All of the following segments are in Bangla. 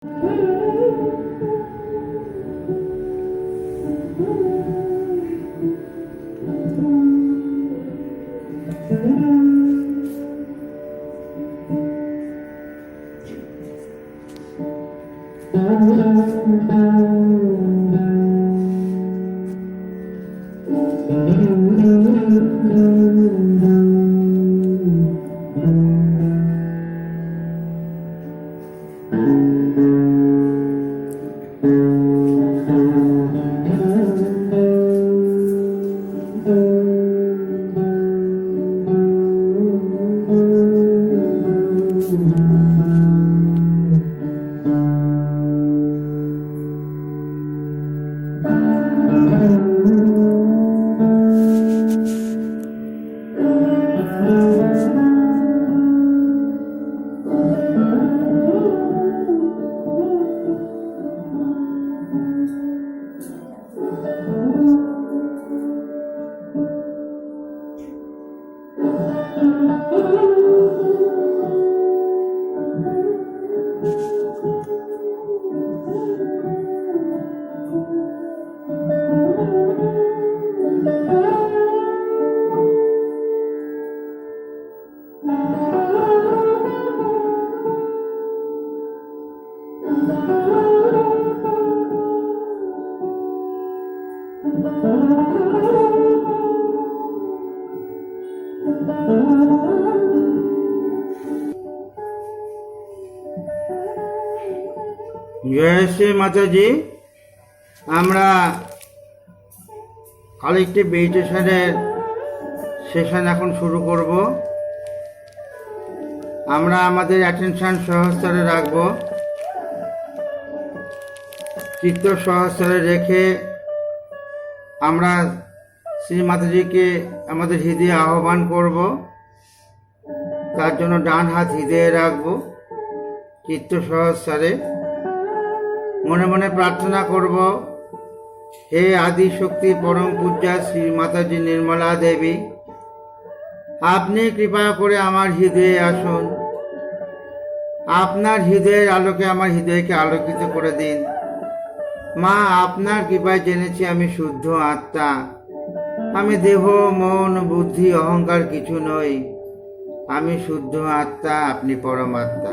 জয় শ্রী মাতাজি। আমরা কালেক্টিভ মেডিটেশনের সেশন এখন শুরু করব। আমরা আমাদের অ্যাটেনশন সহস্রে রাখব, চিত্ত সহস্রে রেখে আমরা শ্রী মাতাজিকে আমাদের হৃদয়ে আহ্বান করব। তার জন্য ডান হাত হৃদয়ে রাখব, চিত্ত সহস্রে মনে মনে প্রার্থনা করব, হে আদি শক্তি পরম পূজ্যা শ্রী মাতাজি নির্মলা দেবী, আপনি কৃপা করে আমার হৃদয়ে আসুন। আপনার হৃদয়ের আলোকে আমার হৃদয়কে আলোকিত করে দিন। মা, আপনার কৃপায় জেনেছি আমি শুদ্ধ আত্মা। আমি দেহ, মন, বুদ্ধি, অহংকার কিছু নই। আমি শুদ্ধ আত্মা, আপনি পরমাত্মা।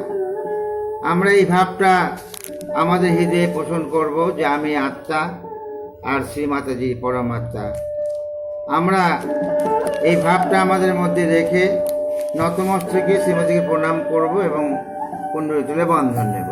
আমরা এই ভাবটা আমাদের হৃদয়ে পোষণ করব যে আমি আত্মা আর শ্রী মাতাজি পরমাত্মা। আমরা এই ভাবটা আমাদের মধ্যে রেখে নতমস্তকে শ্রীমতীকে প্রণাম করব এবং কুণ্ডলী তুলে বন্ধন নেব।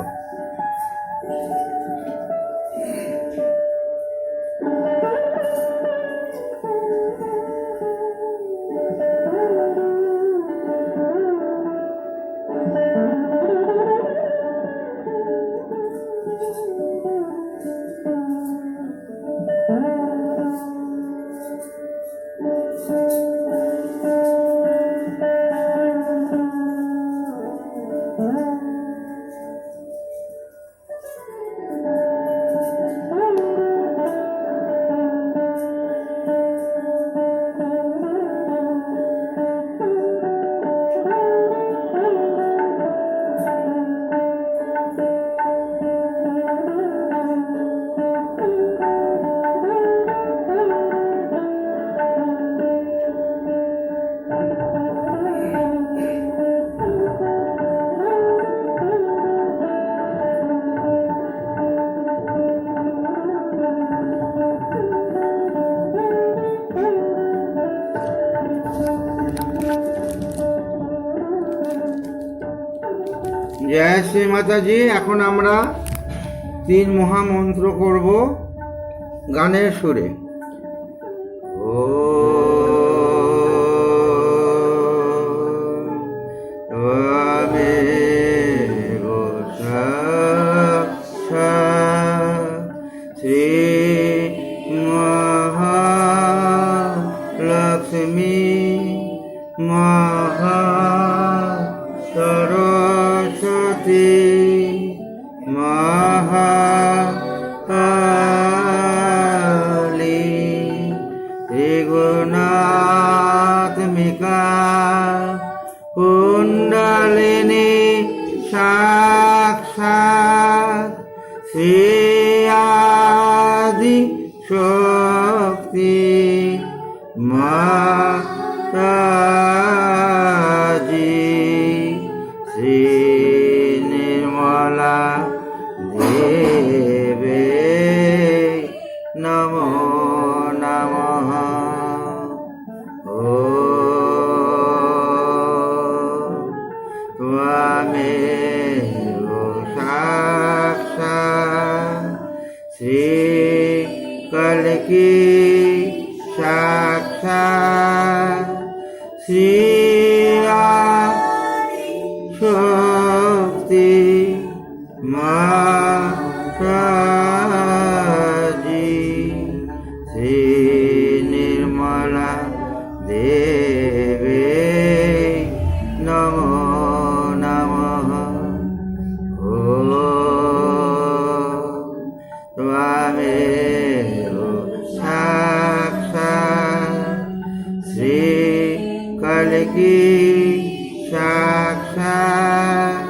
জয় শ্রী মাতাজি। এখন আমরা 3 মহামন্ত্র করব গানের সুরে। শ্রী মহালক্ষ্মী সরস্বতী মহাকালী ত্রিগুণাত্মিকা কুণ্ডলিনী সাক্ষাৎ শ্রী আদি শক্তি মাতাজি, শ্রী নির্মলা দেবে নমো নমঃ। ও ত্বমেব সাক্ষাৎ শ্রী কল্কি সাক্ষাৎ শ্রী শক্তি মাতাজি, শ্রী নির্মলা দেবে নমো নমঃ। ও ত্বমেব সাক্ষাৎ শ্রী কল্কি সাক্ষাৎ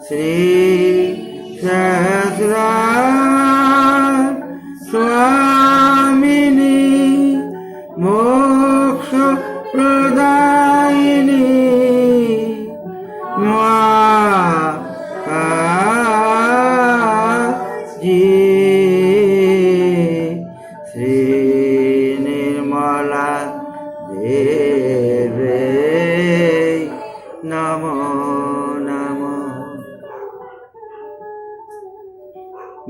শ্রী সহস্রার স্বামিনী মোক্ষ প্রদায়িনী মাতাজি, শ্রী নির্মলা দেবে নমো নমঃ।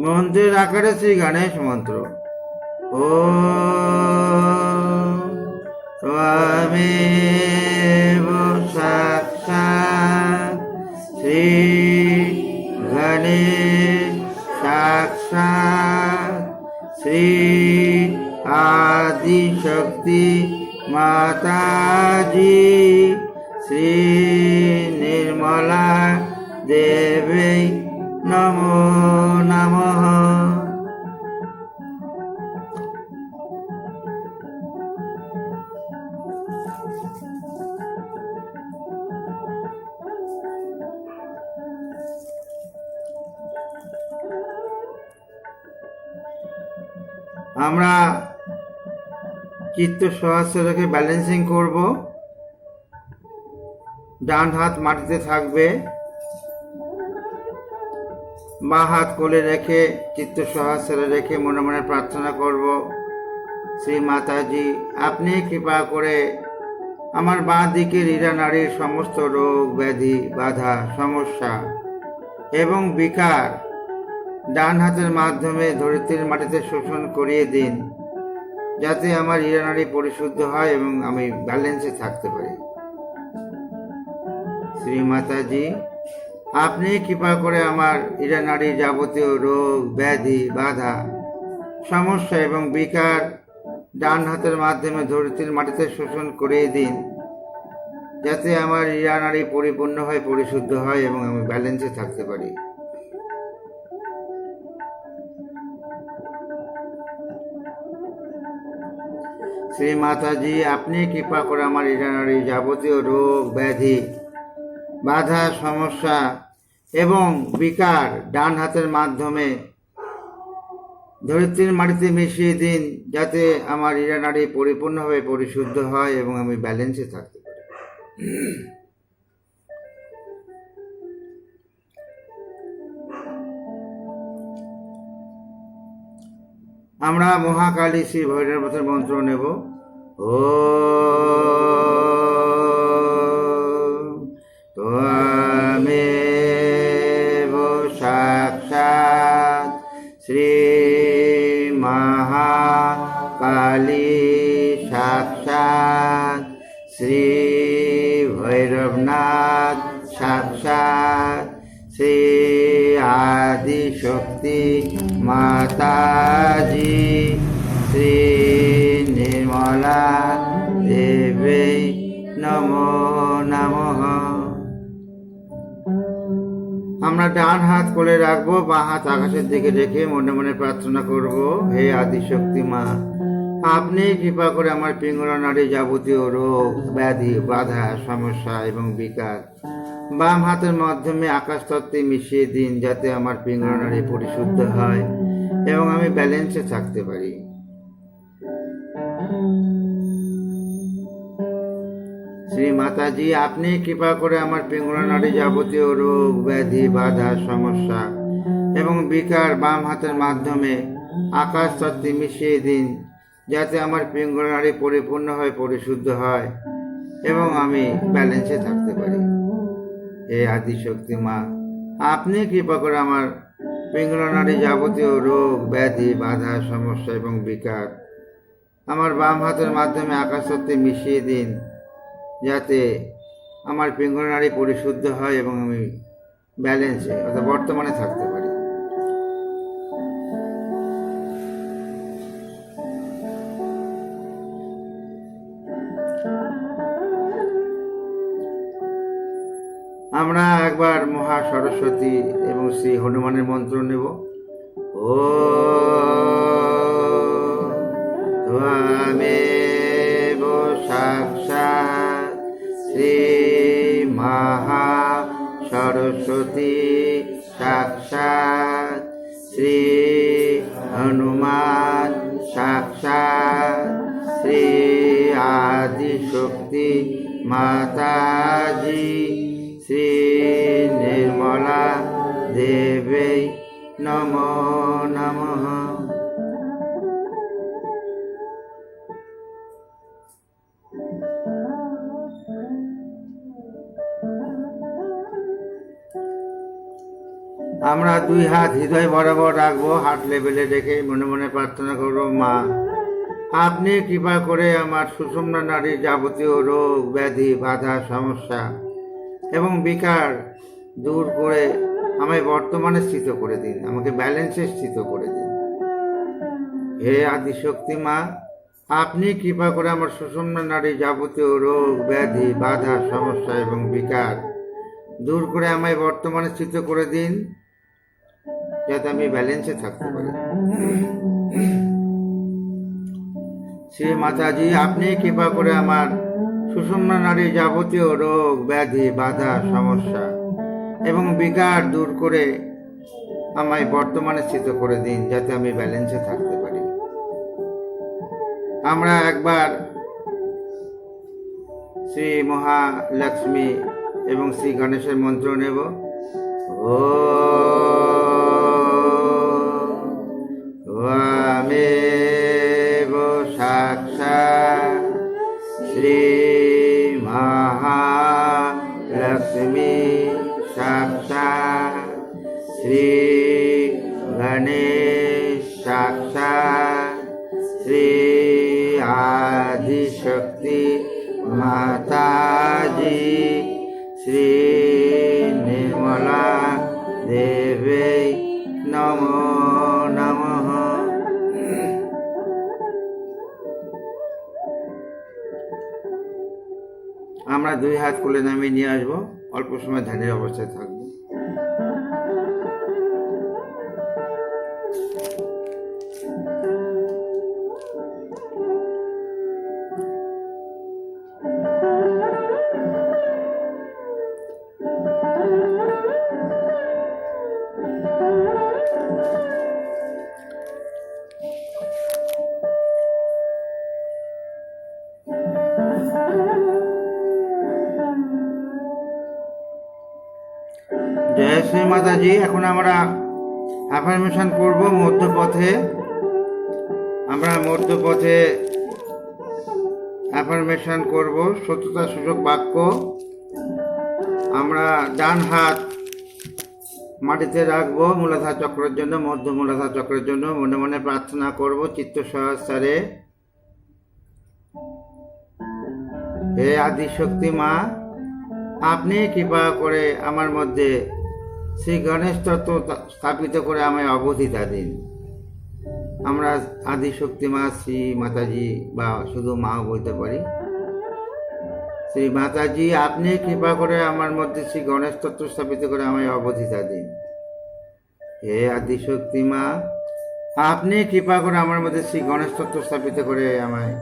মন্ত্রের আকারে শ্রী গণেশ মন্ত্র। ওম ত্বমেব সাক্ষাৎ শ্রী গণেশ সাক্ষাৎ শ্রী আদি শক্তি মাতাজি, শ্রী নির্মলা দেবে নমো নমঃ। আমরা চিত্ত সহস্র রেখে ব্যালেন্সিং করব। ডান হাত মাটিতে থাকবে, বাঁ হাত কোলে রেখে চিত্ত সহস্রে রেখে মনে মনে প্রার্থনা করব, শ্রী মাতাজি আপনি কৃপা করে আমার বাঁ দিকের ইরা নাড়ির সমস্ত রোগ ব্যাধি বাধা সমস্যা এবং বিকার ডান হাতের মাধ্যমে ধরিত্রীর মাটিতে শোষণ করিয়ে দিন, যাতে আমার ইরা নাড়ি পরিশুদ্ধ হয় এবং আমি ব্যালেন্সে থাকতে পারি। শ্রী মাতাজি আপনি কৃপা করে আমার ইরা নাড়ির যাবতীয় রোগ ব্যাধি বাধা সমস্যা এবং বিকার ডান হাতের মাধ্যমে ধরিত্রীর মাটিতে শোষণ করিয়ে দিন, যাতে আমার ইরা নাড়ি পরিপূর্ণ হয় পরিশুদ্ধ হয় এবং আমি ব্যালেন্সে থাকতে পারি। শ্রী মাতাজি আপনি কৃপা করে আমার ইরা নাড়ির যাবতীয় রোগ ব্যাধি বাধা সমস্যা এবং বিকার ডান হাতের মাধ্যমে ধরিত্রীর মাটিতে মিশিয়ে দিন, যাতে আমার ইরা নাড়ি পরিপূর্ণভাবে পরিশুদ্ধ হয় এবং আমি ব্যালেন্সে থাকতে পারি। আমরা মহাকালী শ্রী ভৈরবনাথের মন্ত্র নেব। ত্বমেব সাক্ষাৎ শ্রী মহাকালী সাক্ষাৎ শ্রী ভৈরবনাথ সাক্ষাৎ শ্রী আদি শক্তি মাতাজি, শ্রী নির্মলা দেবে নমো নমঃ। আমরা ডান হাত কোলে রাখবো, বাঁ হাত আকাশের দিকে রেখে মনে মনে প্রার্থনা করব, হে আদি শক্তি মা আপনি কৃপা করে আমার পিঙ্গলা নাড়ি যাবতীয় রোগ ব্যাধি বাধা সমস্যা এবং বিকার বাম হাতের মাধ্যমে আকাশ তত্ত্বে মিশিয়ে দিন, যাতে আমার পিঙ্গলা নাড়ি পরিশুদ্ধ হয় এবং আমি ব্যালেন্সে থাকতে পারি। শ্রী মাতাজি, আপনি কৃপা করে আমার পিঙ্গলা নাড়ি যাবতীয় রোগ ব্যাধি বাধা সমস্যা এবং বিকার বাম হাতের মাধ্যমে আকাশ তত্ত্বে মিশিয়ে দিন, যাতে আমার পিঙ্গলা নাড়ি পরিপূর্ণভাবে পরিশুদ্ধ হয় এবং আমি ব্যালেন্সে থাকতে পারি। হে আদিশক্তি মা, আপনি কৃপা করে আমার পিঙ্গলা নাড়ি যাবতীয় রোগ ব্যাধি বাধা সমস্যা এবং বিকার আমার বাম হাতের মাধ্যমে আকাশ তত্ত্বে মিশিয়ে দিন, যাতে আমার পিঙ্গলা নাড়ি পরিশুদ্ধ হয় এবং আমি ব্যালেন্সে অর্থাৎ বর্তমানে থাকতে পারি। আমরা একবার মহা সরস্বতী এবং শ্রী হনুমানের মন্ত্র নেব। ও ত্বমেব সাক্ষাৎ শ্রী মহা সরস্বতী সাক্ষাৎ শ্রী হনুমান সাক্ষাৎ শ্রী আদিশক্তি মাতাজি শ্রী নির্মলা দেবী নমো নমঃ। আমরা দুই হাত হৃদয় বরাবর রাখবো, হাত লেভেলে রেখে মনে মনে প্রার্থনা করবো, মা আপনি কৃপা করে আমার সুষুম্না নাড়ির যাবতীয় রোগ ব্যাধি বাধা সমস্যা এবং বিকার দূর করে আমায় বর্তমানে স্থিত করে দিন, আমাকে ব্যালেন্সে স্থিত করে দিন। হে আদিশক্তি মা, আপনি কৃপা করে আমার সুষুম্না নাড়ির যাবতীয় রোগ ব্যাধি বাধা সমস্যা এবং বিকার দূর করে আমায় বর্তমানে স্থিত করে দিন, যাতে আমি ব্যালেন্সে থাকতে পারি। শ্রী মাতাজি, আপনি কৃপা করে আমার সুষুম্না নাড়ির যাবতীয় রোগ ব্যাধি বাধা সমস্যা এবং বিকার দূর করে আমায় বর্তমানে স্থিত করে দিন, যাতে আমি ব্যালেন্সে থাকতে পারি। আমরা একবার শ্রী মহালক্ষ্মী এবং শ্রী গণেশের মন্ত্র নেব। ও ত্বমেব সাক্ষাৎ শ্রী মহালক্ষ্মী সাক্ষাৎ শ্রী গণেশ সাক্ষাৎ শ্রী আদিশক্তি মাতাজি শ্রী নির্মলা দেবী নমো নমঃ। আমরা দুই হাত কোলে নামিয়ে নিয়ে আসবো, অল্প সময় ধ্যানের অবস্থায় থাকবো। জয় শ্রী মাতাজি। এখন আমরা অ্যাফার্মেশন করব মধ্যপথে। আমরা মধ্যপথে অ্যাফার্মেশন করব সত্যতা সূচক বাক্য। আমরা ডান হাত মাটিতে রাখবো মূলাধার চক্রের জন্য, মধ্য মূলাধার চক্রের জন্য মনে মনে প্রার্থনা করব চিত্ত সহস্রে। হে আদিশক্তি মা, আপনি কৃপা করে আমার মধ্যে শ্রী গণেশ তত্ত্ব স্থাপিত করে আমায় অবধিতা দিন। আমরা আদিশক্তি মা শ্রী মাতাজি বা শুধু মাও বলতে পারি। শ্রী মাতাজি, আপনি কৃপা করে আমার মধ্যে শ্রী গণেশ তত্ত্ব স্থাপিত করে আমায় অবধিতা দিন। হে আদিশক্তি মা, আপনি কৃপা করে আমার মধ্যে শ্রী গণেশ তত্ত্ব স্থাপিত করে আমায়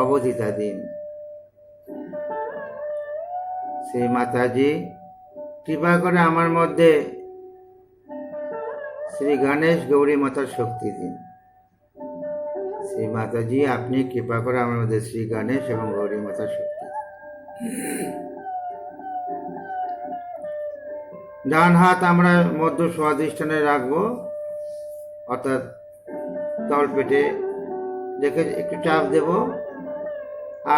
অবধিতা দিন। শ্রী মাতাজি, কৃপা করে আমার মধ্যে শ্রী গণেশ গৌরী মাতার শক্তি দিন। শ্রী মাতাজি, আপনি কৃপা করে আমার মধ্যে শ্রী গণেশ এবং গৌরী মাতার শক্তি দিন। ডান হাত আমরা মধ্য স্বাধিষ্ঠানে রাখবো, অর্থাৎ তল পেটে রেখে একটু চাপ দেব।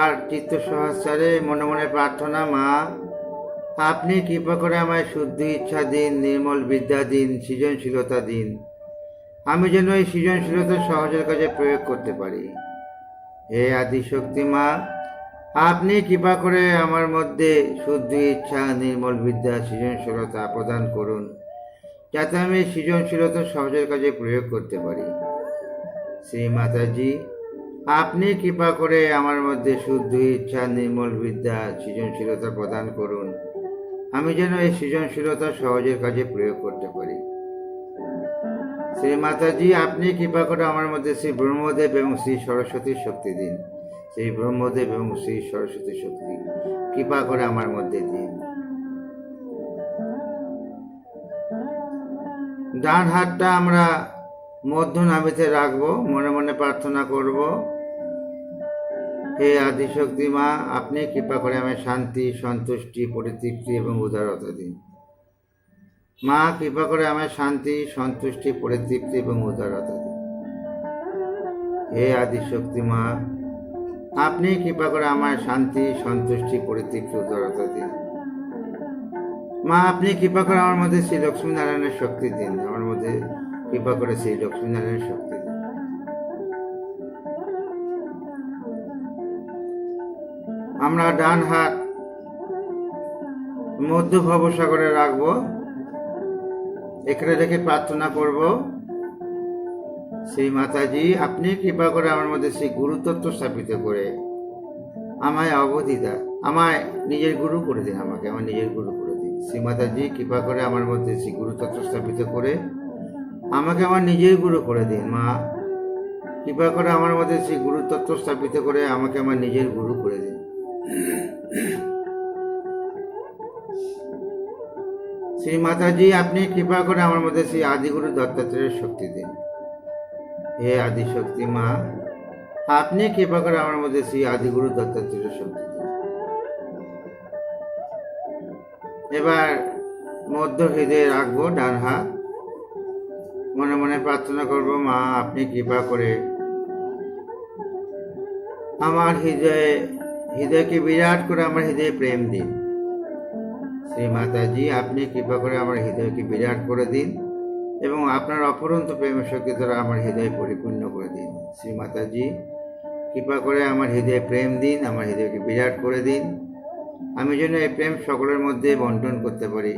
আর চিত্ত সহস্রে মনে মনে প্রার্থনা, মা আপনি কৃপা করে আমায় শুদ্ধ ইচ্ছা দিন, নির্মল বিদ্যা দিন, সৃজনশীলতা দিন। আমি যেন এই সৃজনশীলতা সহজের কাজে প্রয়োগ করতে পারি। হে আদিশক্তি মা, আপনি কৃপা করে আমার মধ্যে শুদ্ধ ইচ্ছা, নির্মল বিদ্যা, সৃজনশীলতা প্রদান করুন, যাতে আমি এই সৃজনশীলতা সহজের কাজে প্রয়োগ করতে পারি। শ্রী মাতাজি, আপনি কৃপা করে আমার মধ্যে শুদ্ধ ইচ্ছা, নির্মল বিদ্যা, সৃজনশীলতা প্রদান করুন, আমি যেন এই সৃজনশীলতা সহজের কাজে প্রয়োগ করতে পারি। শ্রী মাতাজি, আপনি কৃপা করে আমার মধ্যে শ্রী ব্রহ্মদেব এবং শ্রী সরস্বতীর শক্তি দিন। শ্রী ব্রহ্মদেব এবং শ্রী সরস্বতীর শক্তি কৃপা করে আমার মধ্যে দিন। ডান হাতটা আমরা মধ্য নাভিতে রাখবো, মনে মনে প্রার্থনা করব, হে আদিশক্তি মা, আপনি কৃপা করে আমায় শান্তি, সন্তুষ্টি, পরিতৃপ্তি এবং উদারতা দিন। মা কৃপা করে আমায় শান্তি, সন্তুষ্টি, পরিতৃপ্তি এবং উদারতা দিন। হে আদিশক্তি মা, আপনি কৃপা করে আমায় শান্তি, সন্তুষ্টি, পরিতৃপ্তি, উদারতা দিন। মা আপনি কৃপা করে আমার মধ্যে শ্রী লক্ষ্মীনারায়ণের শক্তি দিন। আমার মধ্যে কৃপা করে শ্রী লক্ষ্মীনারায়ণের শক্তি দিন। আমরা ডান হাত মধ্য ভবসাগরে রাখবো, এখানে রেখে প্রার্থনা করব, শ্রী মাতাজি, আপনি কৃপা করে আমার মধ্যে সেই গুরুতত্ত্ব স্থাপিত করে আমায় অবধিতা, আমায় নিজের গুরু করে দিন। আমাকে আমার নিজের গুরু করে দিন। শ্রী মাতাজি, কৃপা করে আমার মধ্যে সেই গুরুতত্ত্ব স্থাপিত করে আমাকে আমার নিজের গুরু করে দিন। মা কৃপা করে আমার মধ্যে সেই গুরুতত্ত্ব স্থাপিত করে আমাকে আমার নিজের গুরু করে দিন। শ্রী মাতাজি, আপনি কৃপা করে আমার মধ্যে সেই আদিগুরু দত্তাত্রেয়ের শক্তি দিন। হে আদিশক্তি মা, আপনি কৃপা করে আমার মধ্যে সেই আদিগুরু দত্তাত্রেয়ের শক্তি দিন। এবার মধ্য হৃদয়ে রাখবো ডান হাত, মনে মনে প্রার্থনা করব, মা আপনি কৃপা করে আমার হৃদয়কে বিরাট করে আমার হৃদয়ে প্রেম দিন। শ্রী মাতাজি, আপনি কৃপা করে আমার হৃদয়কে বিরাট করে দিন এবং আপনার অপরন্ত প্রেমের শক্তি দ্বারা আমার হৃদয় পরিপূর্ণ করে দিন। শ্রী মাতাজি, কৃপা করে আমার হৃদয়ে প্রেম দিন, আমার হৃদয়কে বিরাট করে দিন, আমি যেন এই প্রেম সকলের মধ্যে বন্টন করতে পারি,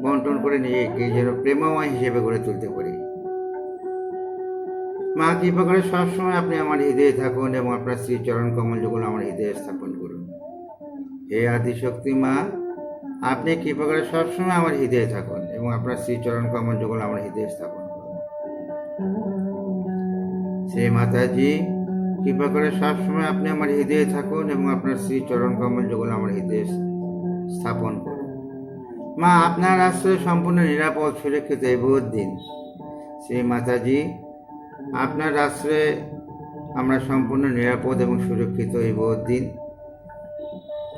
বন্টন করে নিজেকে যেন প্রেমময় হিসেবে গড়ে তুলতে পারি। মা কৃপা করে সবসময় আপনি আমার হৃদয়ে থাকুন এবং আপনার শ্রী চরণ কমল যুগল আমার হৃদয়ে স্থাপন করুন। হে আদিশক্তি মা, আপনি কৃপা করে সবসময় আমার হৃদয়ে থাকুন এবং আপনার শ্রী চরণ কমল যুগল আমার হৃদয়ে স্থাপন করুন। শ্রী মাতাজি, কৃপা করে সবসময় আপনি আমার হৃদয়ে থাকুন এবং আপনার শ্রী চরণ কমল যুগল আমার হৃদয়ে স্থাপন করুন। মা আপনার আশ্রয়ে সম্পূর্ণ নিরাপদ, সুরক্ষিত এই বোধ দিন। শ্রী মাতাজি, আপনার আশ্রয়ে আমরা সম্পূর্ণ নিরাপদ এবং সুরক্ষিত এই বোধ দিন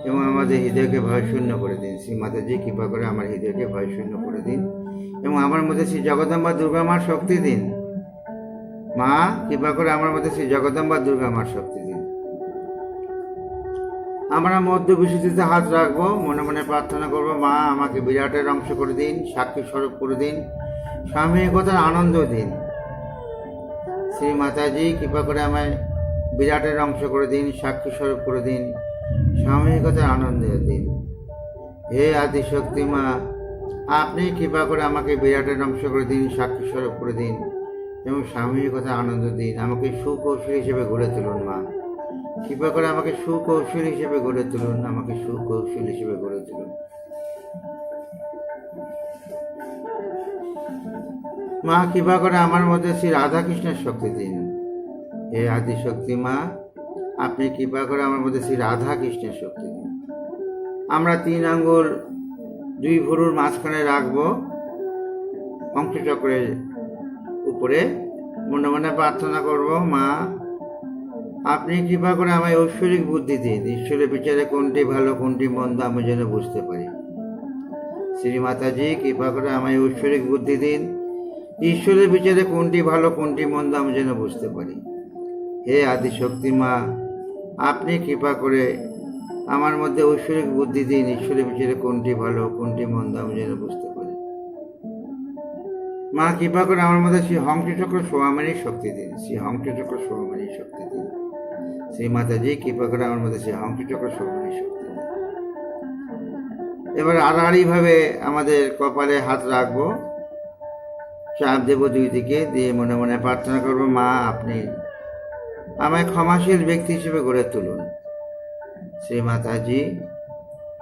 এবং আমাদের হৃদয়কে ভয়শূন্য করে দিন। শ্রী মাতাজি, কৃপা করে আমার হৃদয়কে ভয়শূন্য করে দিন এবং আমার মধ্যে শ্রী জগদম্বা দুর্গা মার শক্তি দিন। মা কৃপা করে আমার মধ্যে শ্রী জগদম্বা দুর্গা মার শক্তি দিন। আমরা মধ্য বিশুদ্ধিতে হাত রাখবো, মনে মনে প্রার্থনা করবো, মা আমাকে বিরাটের অংশ করে দিন, সাক্ষী স্বরূপ করে দিন, সাময়িকতার আনন্দ দিন। শ্রী মাতাজি, কৃপা করে আমায় বিরাটের অংশ করে দিন, সাক্ষী স্বরূপ করে দিন, সাময়িকতার আনন্দ দিন। হে আদিশক্তি মা, আপনি কৃপা করে আমাকে বিরাটের অংশ করে দিন, সাক্ষী স্বরূপ করে দিন এবং সাময়িকতার আনন্দ দিন। আমাকে সুকৌশল হিসেবে গড়ে তুলুন। মা কৃপা করে আমাকে সুকৌশল হিসেবে গড়ে তুলুন, আমাকে সুকৌশল হিসেবে গড়ে তুলুন। মা কৃপা করে আমার মধ্যে শ্রী রাধাকৃষ্ণের শক্তি দিন। হে আদিশক্তি মা, আপনি কৃপা করে আমার মধ্যে শ্রী রাধাকৃষ্ণের শক্তি দিন। আমরা 3 আঙ্গুল দুই ভুরুর মাঝখানে রাখবো, অঙ্কচক্রের উপরে। মনে মনে প্রার্থনা করব, মা আপনি কৃপা করে আমায় ঐশ্বরিক বুদ্ধি দিন, ঈশ্বরের বিচারে কোনটি ভালো কোনটি মন্দ আমি যেন বুঝতে পারি। শ্রীমাতাজি কৃপা করে আমায় ঐশ্বরিক বুদ্ধি দিন, ঈশ্বরের বিচারে কোনটি ভালো কোনটি মন্দ আমি যেন বুঝতে পারি। হে আদিশক্তি মা, আপনি কৃপা করে আমার মধ্যে ঐশ্বরিক বুদ্ধি দিন, ঈশ্বরের বিচারে কোনটি ভালো কোনটি মন্দ আমি যেন বুঝতে পারি। মা কৃপা করে আমার মধ্যে শ্রী হংসচক্র সোয়ামিনীর শক্তি দিন, শ্রী হংসচক্র সোয়ামিনীর শক্তি দিন। শ্রী মাতাজি কৃপা করে আমার মধ্যে শ্রী হংসচক্র সোয়ামিনীর শক্তি দিন। এবার আড়াআড়ি ভাবে আমাদের কপালে হাত রাখবো, চাপ দেব দুই দিকে, দিয়ে মনে মনে প্রার্থনা করবো, মা আপনি আমায় ক্ষমাশীল ব্যক্তি হিসেবে গড়ে তুলুন। শ্রী মাতাজি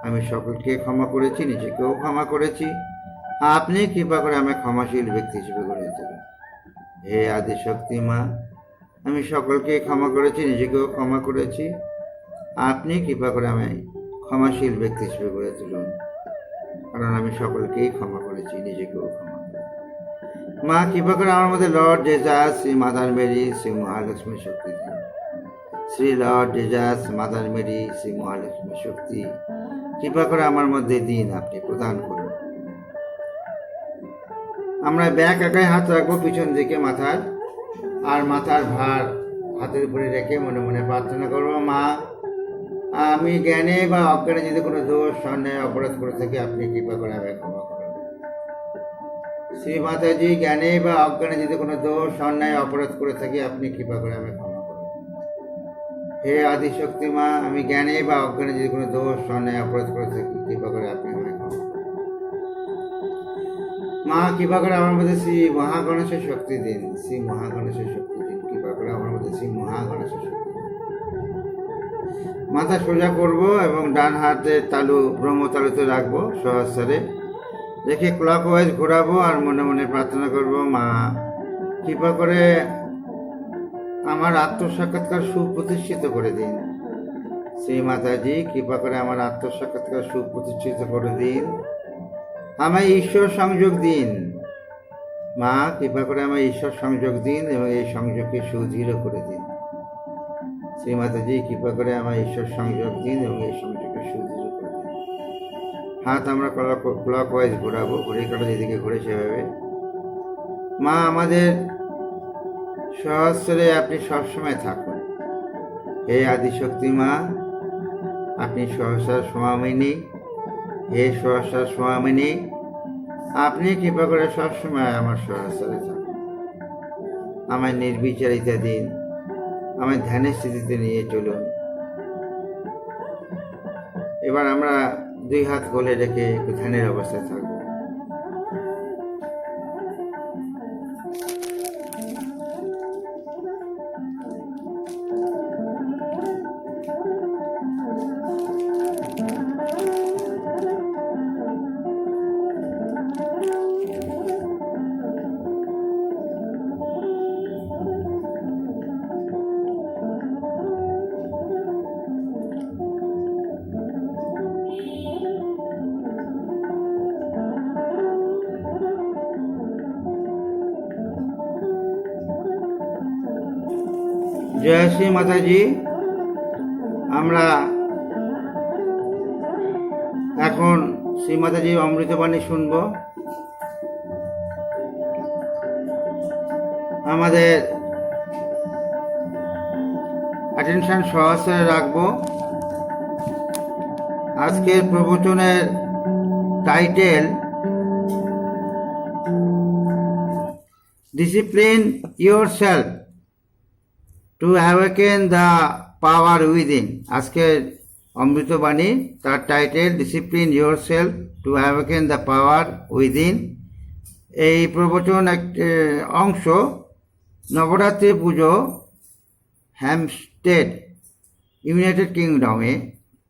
আমি সকলকে ক্ষমা করেছি, নিজেকেও ক্ষমা করেছি, আপনি কৃপা করে আমায় ক্ষমাশীল ব্যক্তি হিসেবে গড়ে তুলুন। হে আদিশক্তি মা, আমি সকলকে ক্ষমা করেছি, নিজেকেও ক্ষমা করেছি, আপনি কৃপা করে আমায় ক্ষমাশীল ব্যক্তি হিসেবে গড়ে তুলুন। কারণ আমি সকলকেই ক্ষমা করেছি, নিজেকেও ক্ষমা করেছি। মা কৃপা করে আমার মধ্যে Lord Jesus, Shri mother Mary, Shri Mahalakshmi শক্তি দিন। Shri Lord Jesus, mother Mary, Shri Mahalakshmi শক্তি কৃপা করে আমার মধ্যে দিন, আপনি প্রদান করুন। আমরা ব্যাক একাই হাত রাখবো পিছন দিকে মাথার, আর মাথার ভার হাতের উপরে রেখে মনে মনে প্রার্থনা করবো, মা আমি জ্ঞানে বা অজ্ঞানে যদি কোনো দোষ অন্যায় অপরাধ করে থাকি আপনি কৃপা করে আমায় ক্ষমা করুন। শ্রী মাতাজি জ্ঞানে বা অজ্ঞানে যদি কোনো দোষ অন্যায় অপরাধ করে থাকি আপনি কৃপা করে আমায় ক্ষমা করুন। হে আদিশক্তি মা, আমি জ্ঞানে বা অজ্ঞানে যদি কোনো দোষ অন্যায় অপরাধ করে থাকি কৃপা করে আপনি আমায় ক্ষমা করুন। মা কৃপা করে আমার মধ্যে শ্রী মহাগণেশের শক্তি দিন, শ্রী মহাগণেশের শক্তি দিন, কৃপা করে আমার মধ্যে শ্রী মহাগণেশের শক্তি দিন। মাথা সোজা করব এবং ডান হাতের তালু ব্রহ্ম তালুতে রাখবো, সহস্রে রেখে ক্লকওয়াইজ ঘোরাবো আর মনে মনে প্রার্থনা করব, মা কৃপা করে আমার আত্মসাক্ষাৎকার সুপ্রতিষ্ঠিত করে দিন। শ্রী মাতাজি কৃপা করে আমার আত্মসাক্ষাৎকার সুপ্রতিষ্ঠিত করে দিন, আমায় ঈশ্বর সংযোগ দিন। মা কৃপা করে আমায় ঈশ্বর সংযোগ দিন এবং এই সংযোগকে সুদৃঢ় করে দিন। শ্রী মাতাজি কৃপা করে আমায় ঈশ্বর সংযোগ দিন এবং এই সংযোগকে সুদৃঢ় করে দিন। হাত আমরা ক্লকওয়াইজ ঘোরাবো, ঘড়ি কাটা যেদিকে ঘুরে সেভাবে। মা আমাদের সহস্রে আপনি সবসময় থাকুন। হে আদিশক্তি মা, আপনি সহস্রার স্বামিনী, হে সহস্রার স্বামিনী, আপনি কৃপা করে সবসময় আমার সহস্রে থাকুন। আমায় নির্বিচারিতা দিন, আমায় ধ্যানের স্থিতিতে নিয়ে চলুন। এবার আমরা দুই হাত কোলে রেখে একটু ধ্যানের অবস্থায় থাকবো। জয় শ্রী মাতাজি। আমরা এখন শ্রী মাতাজির অমৃতবাণী শুনব। আমাদের অ্যাটেনশন সহস্রে রাখবো। আজকের প্রবচনের title, discipline yourself to awaken the power within. আজকের অমৃতবাণী তার title, discipline yourself to awaken the power within. এই প্রবচন একটি অংশ নবরাত্রি পুজো হ্যাম্পস্টেড, ইউনাইটেড কিংডমে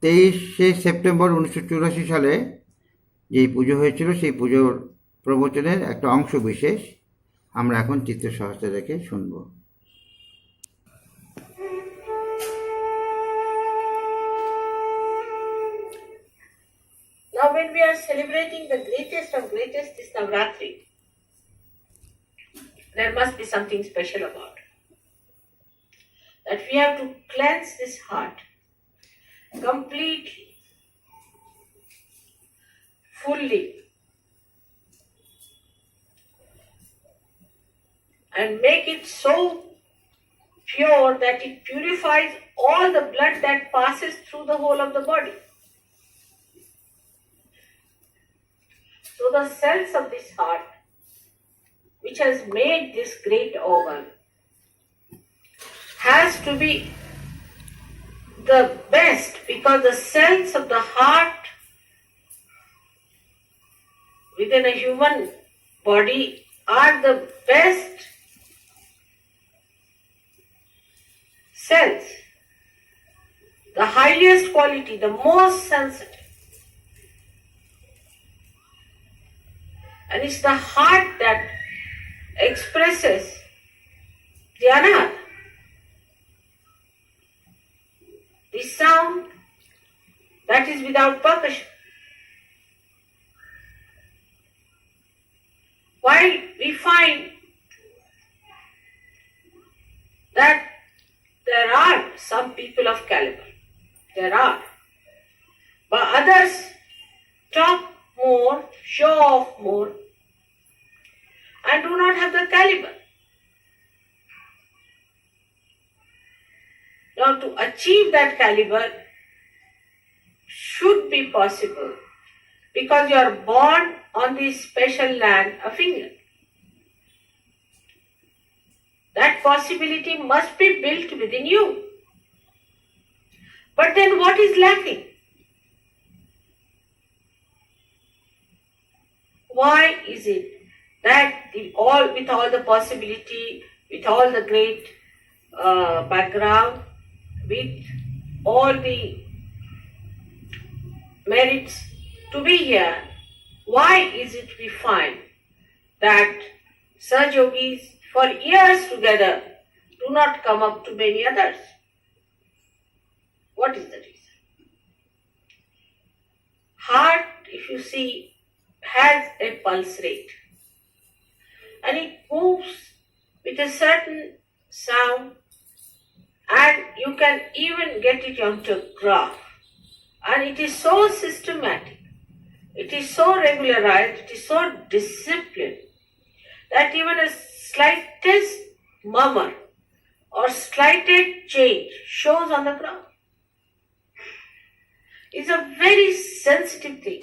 23শে সেপ্টেম্বর 1984 সালে যেই পুজো হয়েছিল সেই পুজোর প্রবচনের একটা অংশ বিশেষ আমরা এখন চিত্র সহস্রে রেখে শুনব। Now when we are celebrating the greatest of greatest is Navratri, there must be something special about it. That we have to cleanse this heart completely, fully, and make it so pure that it purifies all the blood that passes through the whole of the body. So the cells of this heart, which has made this great organ, has to be the best, because the cells of the heart within a human body are the best cells, the highest quality, the most sensitive. And it's the heart that expresses the anahata, the sound that is without percussion. While we find that there are some people of caliber, there are, but others talk more, show off more, and do not have the caliber. Now, to achieve that caliber should be possible because you are born on this special land of England. That possibility must be built within you. But then what is lacking? Why is it that with all the possibility, with all the great background, with all the merits to be here, why is it we find that Saj Yogis for years together do not come up to many others? What is the reason? Heart, if you see, has a pulse rate and it moves with a certain sound, and you can even get it onto a graph, and it is so systematic, it is so regularized, it is so disciplined that even a slightest murmur or slighted change shows on the graph. It's a very sensitive thing,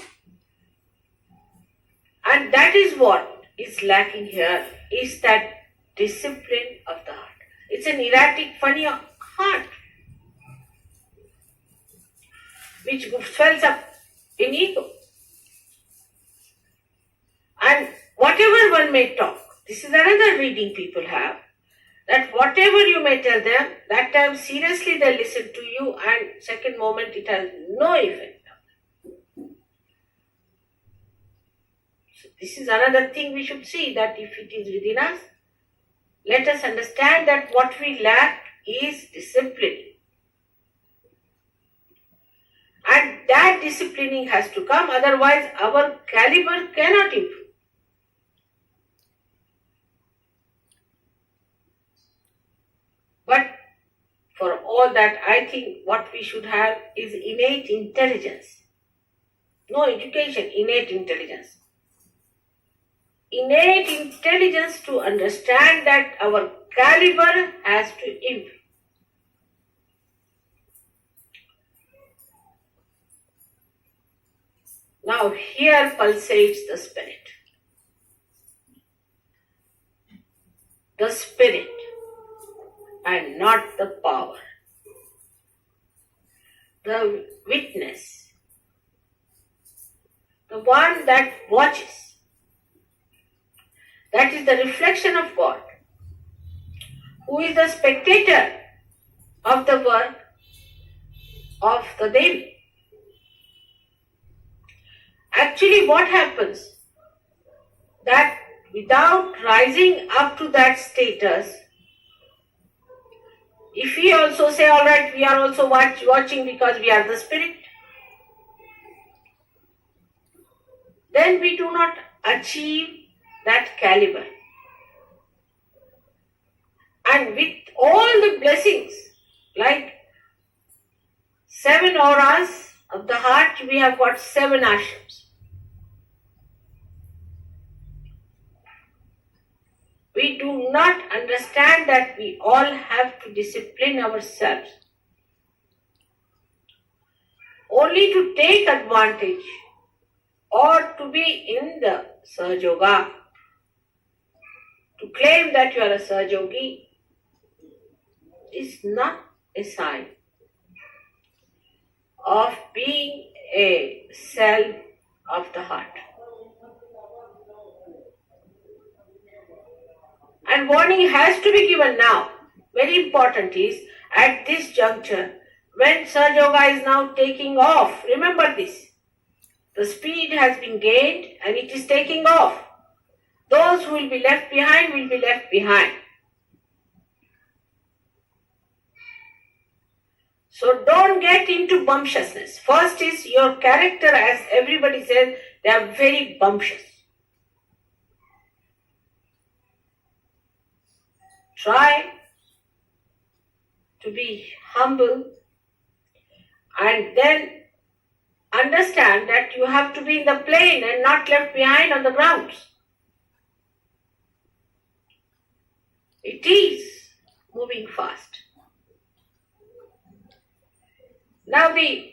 and that is what is lacking here, is that discipline of the heart. It's an erratic, funny heart which swells up in ego. And whatever one may talk, this is another reading people have, that whatever you may tell them, that time seriously they listen to you, and second moment it has no effect. So this is another thing we should see, that if it is within us, let us understand that what we lack is discipline. And that disciplining has to come, otherwise our caliber cannot improve. But for all that, I think what we should have is innate intelligence. No education, innate intelligence. Innate intelligence to understand that our caliber has to improve. Now here pulsates the spirit. The spirit and not the power. The witness. The one that watches. That is the reflection of God, who is the spectator of the work of the Devi. Actually, what happens? That without rising up to that status, if we also say, all right, we are also watching because we are the spirit, then we do not achieve that caliber. And with all the blessings, like 7 auras of the heart, we have got 7 ashrams. We do not understand that we all have to discipline ourselves only to take advantage or to be in the Sahaja Yoga. To claim that you are a Sahaja Yogi is not a sign of being a self of the heart. And warning has to be given now. Very important is, at this juncture, when Sahaja Yoga is now taking off, remember this, the speed has been gained and it is taking off. Those who will be left behind will be left behind. So don't get into bumptiousness. First is your character, as everybody says, they are very bumptious. Try to be humble and then understand that you have to be in the plane and not left behind on the grounds. It is moving fast. Now the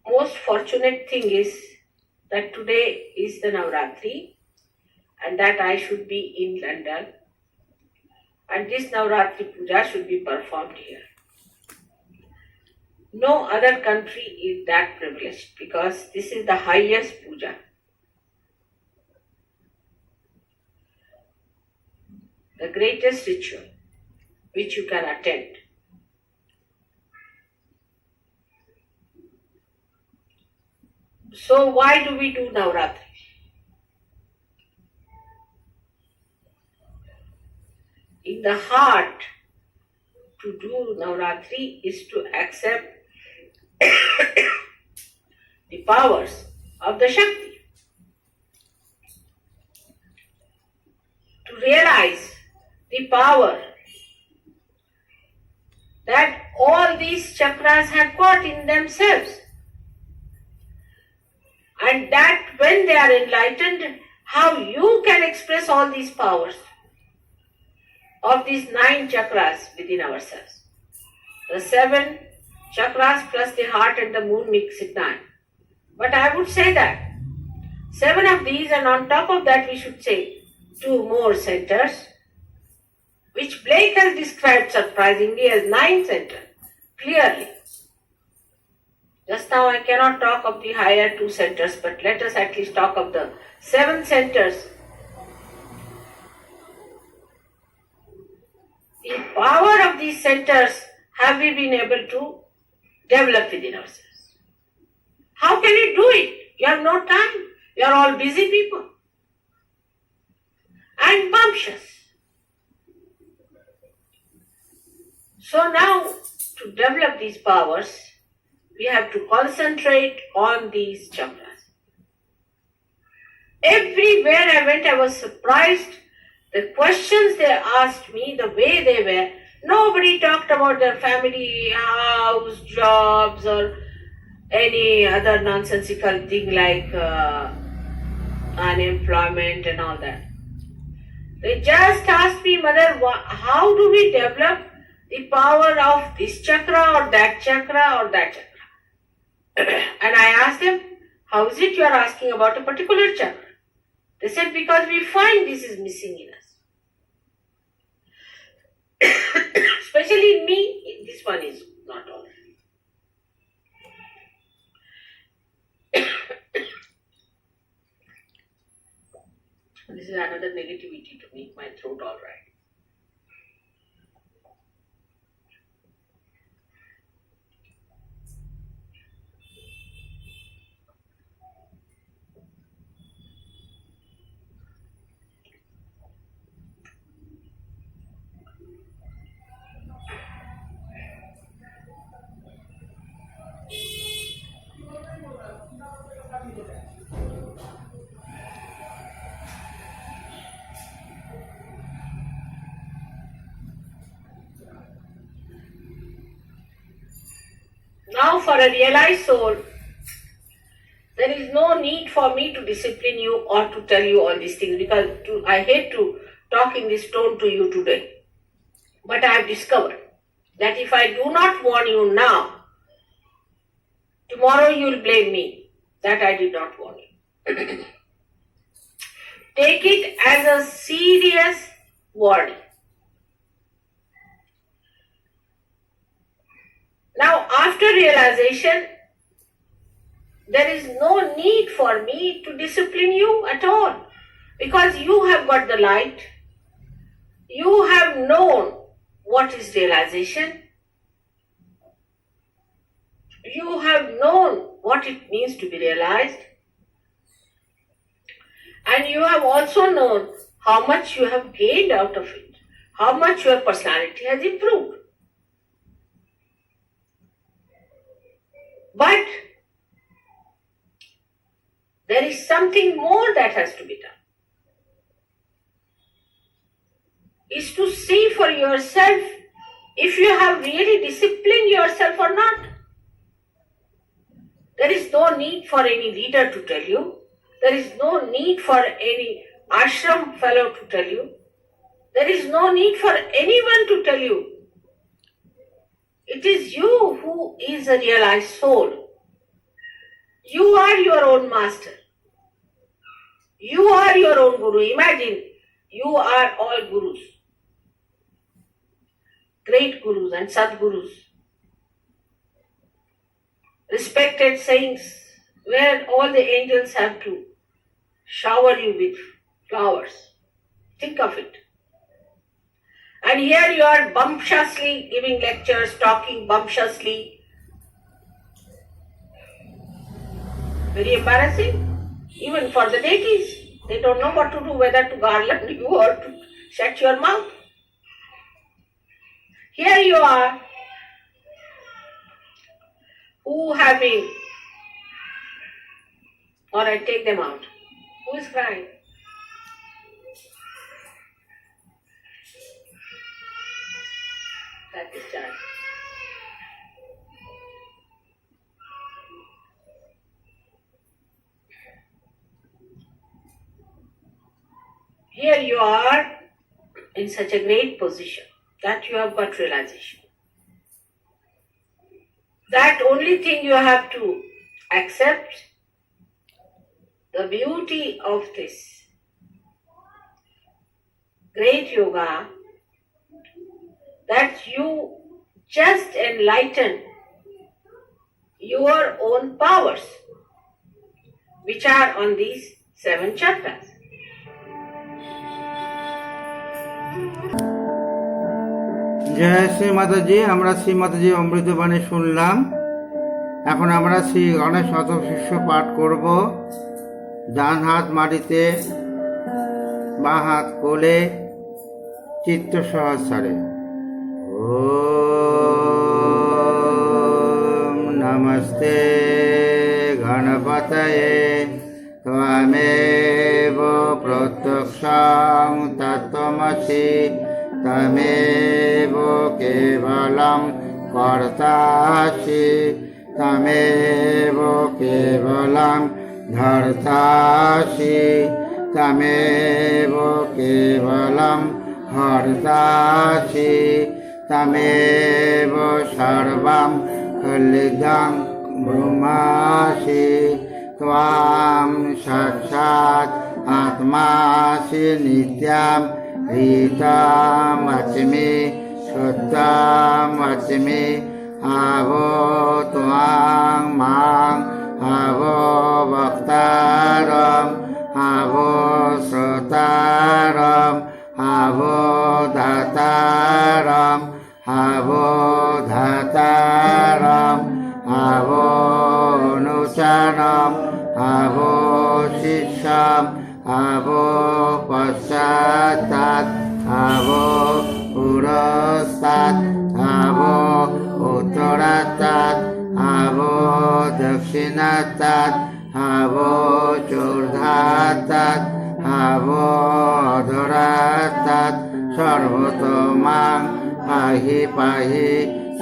most fortunate thing is that today is the Navratri and that I should be in London and this Navratri Puja should be performed here. No other country is that privileged because this is the highest puja. The greatest ritual which you can attend. So why do we do Navratri? In the heart, to do Navratri is to accept the powers of the Shakti. To realize the power that all these chakras have got in themselves. And that when they are enlightened, how you can express all these powers of these 9 chakras within ourselves. The 7 chakras plus the heart and the moon makes it 9. But I would say that 7 of these, and on top of that we should say 2 more centers, which Blake has described surprisingly as 9 centers, clearly. Just now I cannot talk of the higher 2 centers, but let us at least talk of the 7 centers. The power of these centers have we been able to develop within ourselves. How can you do it? You have no time. You are all busy people. And bumptious. So now, to develop these powers, we have to concentrate on these chakras. Everywhere I went, I was surprised. The questions they asked me, the way they were, nobody talked about their family, house, jobs, or any other nonsensical thing like unemployment and all that. They just asked me, Mother, how do we develop the power of this chakra or that chakra or that chakra? And I asked them, how is it you are asking about a particular chakra? They said, because we find this is missing in us. Especially in me, this one is not all. This is another negativity to make my throat all right. for a realized soul, there is no need for me to discipline you or to tell you all these things, because I hate to talk in this tone to you today. But I have discovered that if I do not warn you now, tomorrow you will blame me that I did not warn you. Take it as a serious warning. Now, after realization, there is no need for me to discipline you at all, because you have got the light. You have known what is realization. You have known what it means to be realized. And you have also known how much you have gained out of it, how much your personality has improved. But there is something more that has to be done. Is to see for yourself if you have really disciplined yourself or not. There is no need for any leader to tell you. There is no need for any ashram fellow to tell you. There is no need for anyone to tell you. It is you who is a realized soul. You are your own master. You are your own guru. Imagine, you are all gurus. Great gurus and sadgurus. Respected saints, where all the angels have to shower you with flowers. Think of it. And here you are bumptiously giving lectures, talking bumptiously. Very embarrassing, even for the deities. They don't know what to do, whether to garland you or to shut your mouth. Here you are, who have been, or I take them out. Who is crying? That is child. Here you are in such a great position that you have got realization. That only thing you have to accept, the beauty of this great yoga, that you just enlighten your own powers, which are on these 7 chakras. জয় শ্রী মাতাজি। আমরা শ্রী মাতাজি অমৃতবাণী শুনলাম। এখন আমরা শ্রী গণেশ শতশিষ্য পাঠ করব। ডান হাত মাটিতে, বাঁ হাত কোলে, চিত্ত সহস্রে। ওম নমস্তে গণপতয়ে ত্বমেব প্রত্যক্ষং তত্ত্বমসি তমেব কেবলং কর্তাসি তমেব কেবলং ধর্তাসি তমেব কেবলং হর্তাসি তমেব সর্বং খলিদং ব্রহ্মাসি ত্বাং সাক্ষাৎ আত্মাসি নিত্যং হৃতাম আচমি সত্যাম আচমি আবো ত্বাং মাং আবো বক্তারম আবো শ্রোতারম আবো দাতারম আবো ধাতারম আবো অনুচারম আবো শিষ্যম আবো পশ্চাৎ আবো পুরস্তাৎ আবো উত্তরাৎ আবো দক্ষিণাৎ আবো চূর্ধাৎ আবো অধরাৎ সর্বতমাং পাহি পাহি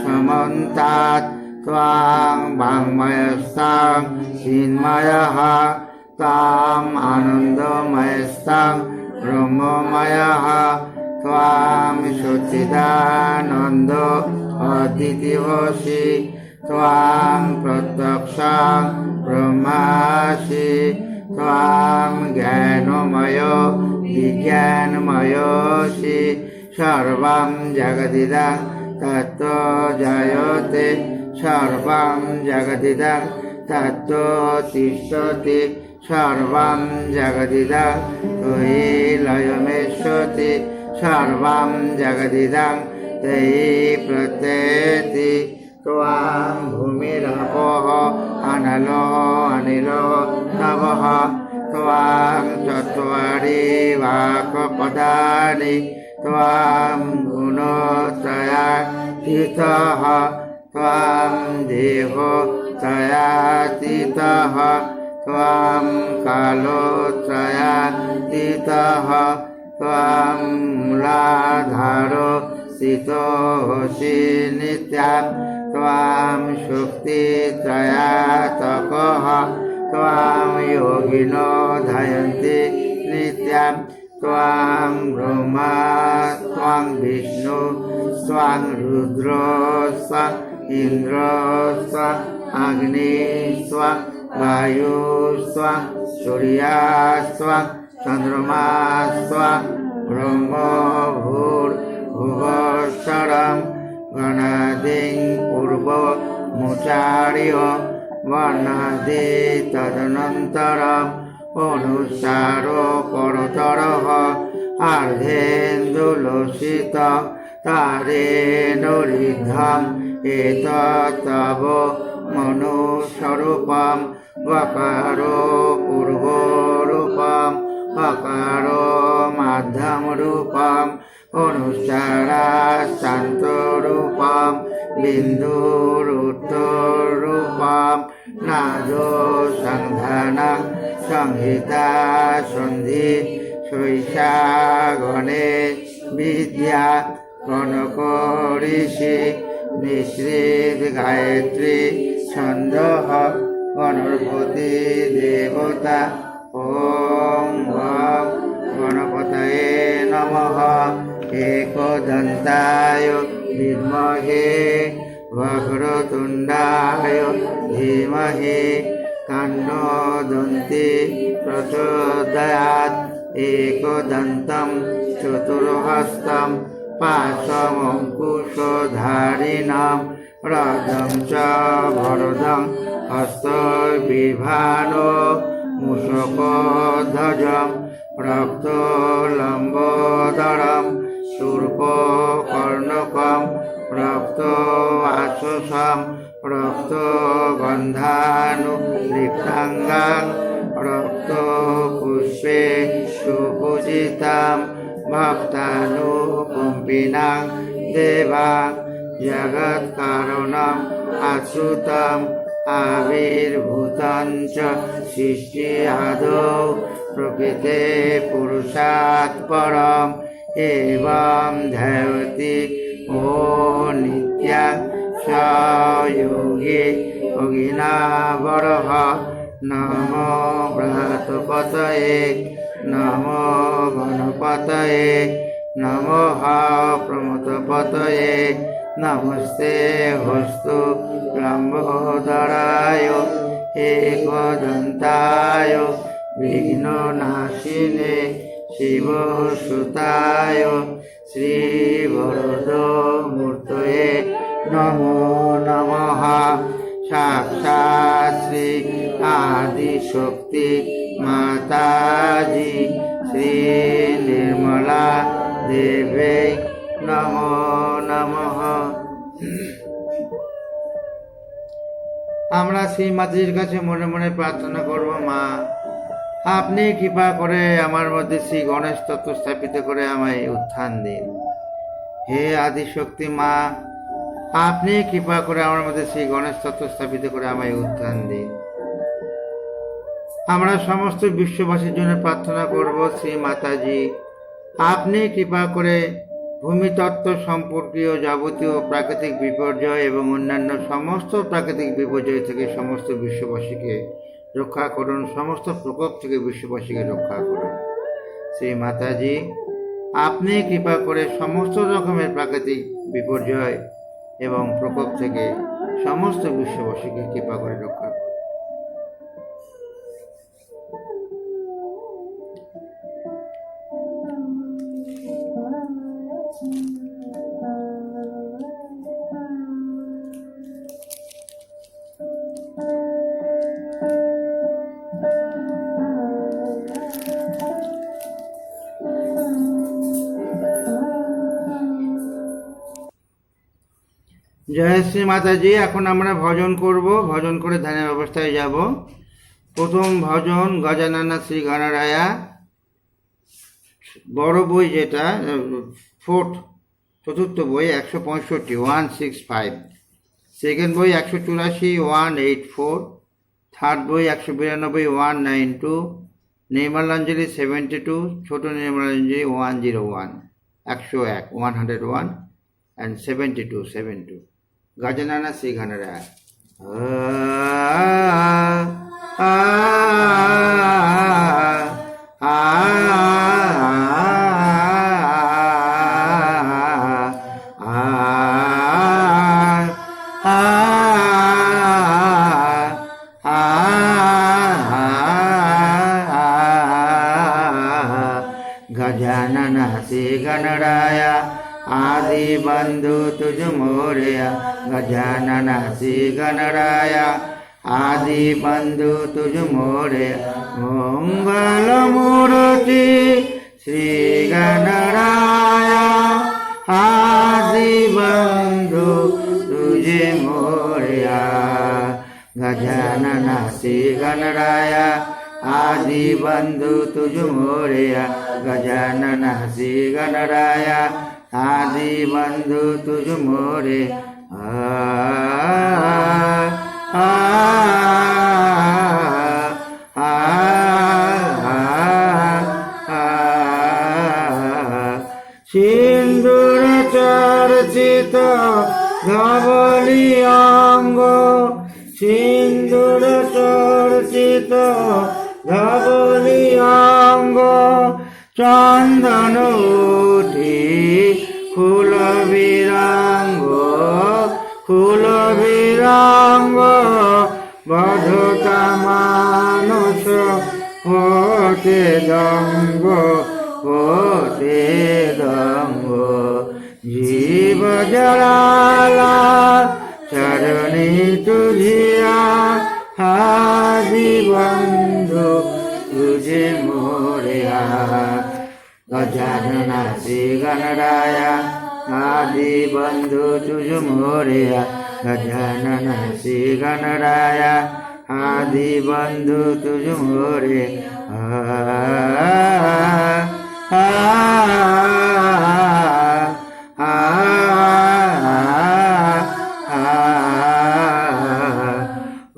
সমন্তাৎ ত্বাং বাংময়স্তাং চিন্ময়ঃ তাম আনন্দময়স্তাং ব্রহ্মময়ঃ ত্বাং সচ্চিদানন্দ অদ্বিতীয়সি ত্বাং প্রত্যক্ষাং ব্রহ্মাসি ত্বাং জ্ঞানময় বিজ্ঞানময়সি সর্বং জগদিদং তত্ত্ব জায়তে সর্বং জগদিদং তত্ত্ব তিষ্ঠতি সর্বং জগদিদং ত্বয়ি লয়মেষ্যতি সর্বং জগদিদং ত্বয়ি প্রত্যেতি ত্বাং ভূমিরপঃ অনলো অনিলো নভঃ ত্বাং চত্বারি বাক্পদানি ত্বাং গুণত্রয়াতীতঃ ত্বাং দেহত্রয়াতীতঃ ত্বাং কালত্রয়াতীতঃ ত্বাং মূলাধারো স্থিতোऽসি নিত্যং ত্বাং শক্তিত্রয়াত্মকঃ ত্বাং যোগিনো ধ্যায়ন্তি নিত্যং ত্বাং ব্রহ্মা ত্বাং বিষ্ণু ত্বাং রুদ্র ত্বাং ইন্দ্র ত্বাং অগ্নি ত্বাং বায়ু ত্বাং সূর্যা ত্বাং চন্দ্রমা ত্বাং ব্রহ্ম ভূর্ভুবঃস্বরং গণাদিং পূর্বমুচার্য বর্ণাদি তদনন্তরম অনুসারো পরতরঃ আর্ধেন্দুলোচিত তারেণোরিদ্ধম এতত্তব মনুস্বরূপম বকারো পূর্বরূপম অকারো মাধ্যমরূপম অনুসারাশান্তরূপম বিন্দুরুত্তরূপম নাদো সংধানং সংহিতা সন্ধি শৈশাগণে বিদ্যা কনক ঋষি নিঃসৃত গায়ত্রী ছন্দঃ গণপতি দেবতা ওম গং গণপতয়ে নমঃ एकदन्ताय विद्महे वक्रतुण्डाय धीमहि तन्नो दन्ती प्रचोदयात् एकदन्तं चतुर्हस्तं पाशमङ्कुशधारिणं रजं च भरदं हस्तविभानो मूषकध्वजं रक्तलम्बोदरं शूर्पकर्णकं रक्तवाससं रक्तगन्धानुलिप्ताङ्गां रक्तपुष्पे सुपूजितां भक्तानुकम्पिनां देवां जगत्कारणम् आश्रितम् आविर्भूतं च सृष्टि आदौ प्रकृते पुरुषात् परम् एवं ध्यायति ओ नित्यं स योगी योगिनावरः नमो बृहस्पतये नमो गणपतये नमः प्रमथपतये नमस्ते हस्तु लम्बोदराय एकदन्ताय विघ्ननाशिने शिवसुताय श्रीवरदमूर्तये नमो नमः साक्षात् श्री आदिशक्ति माताजी श्री निर्मला देवे नमो नमः। আমরা শ্রীমাতাজির কাছে মনে মনে প্রার্থনা করব, মা আপনি কৃপা করে আমার মধ্যে শ্রী গণেশ তত্ত্ব স্থাপিত করে আমায় উত্থান দিন। হে আদিশক্তি মা, আপনি কৃপা করে আমার মধ্যে শ্রী গণেশ তত্ত্ব স্থাপিত করে আমায় উত্থান দিন। আমরা সমস্ত বিশ্ববাসীর জন্য প্রার্থনা করব, শ্রী মাতাজি আপনি কৃপা করে ভূমিতত্ত্ব সম্পর্কীয় যাবতীয় প্রাকৃতিক বিপর্যয় এবং অন্যান্য সমস্ত প্রাকৃতিক বিপর্যয় থেকে সমস্ত বিশ্ববাসীকে রক্ষা করুন, সমস্ত প্রকোপ থেকে বিশ্ববাসীকে রক্ষা করুন। শ্রী মাতাজি, আপনি কৃপা করে সমস্ত রকমের প্রাকৃতিক বিপর্যয় এবং প্রকোপ থেকে সমস্ত বিশ্ববাসীকে কৃপা করে রক্ষা করুন। জয় শ্রী মাতাজি। এখন আমরা ভজন করব, ভজন করে ধ্যানের অবস্থায় যাব। প্রথম ভজন গজাননা শ্রী গণরায়া, বড় বই যেটা চতুর্থ বই 165 165, সেকেন্ড বই 184 184, থার্ড বই 192 192, নির্মলাঞ্জলি 72, ছোট নির্মলাঞ্জলি 101 101 and 72 গজাননা শ্রী গণরায়া। गजानन श्री गणराया आदि बंधु तुझ मोरया, गजानन श्री गणराया आदि बंधु तुझ मोरया, मंगल मूर्ति श्री गणराया आदि बंधु तुझे मोरया, गजानन श्री गणराया आदि बंधु तुझ मोरया, गजानन श्री गणराया आदि बंधु तुझ मोरे। सिंदूर चर्चित धवली अंग, सिंदूर चर्चित धवली अंग, चंदन उठी ফুল বিরাঙ্গ, ফুল বিরাঙ্গ বধতা মানুষ হতে দঙ্গ, হতে দঙ্গ, জীব জড়ালা চরণী তুঝিয়া, হাজি বন্ধু তুঝে মোরিয়া, गजानन श्री गणराया आदि बंधु तुझ मोरया, गजानन श्री गणराया आदि बंधु तुझ मोरे।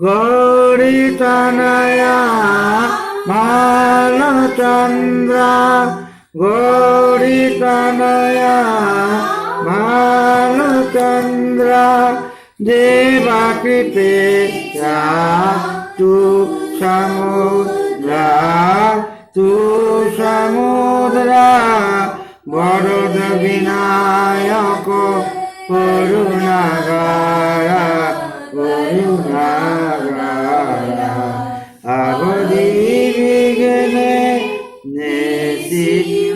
गौरी तनया भालचंद्रा, गौरी तनया भालचंद्रा, देवाकृते तू समुद्रा, तू समुद्रा, वरद विनायक करुणागारा, करुणागारा, अवधि विघ्ने नेति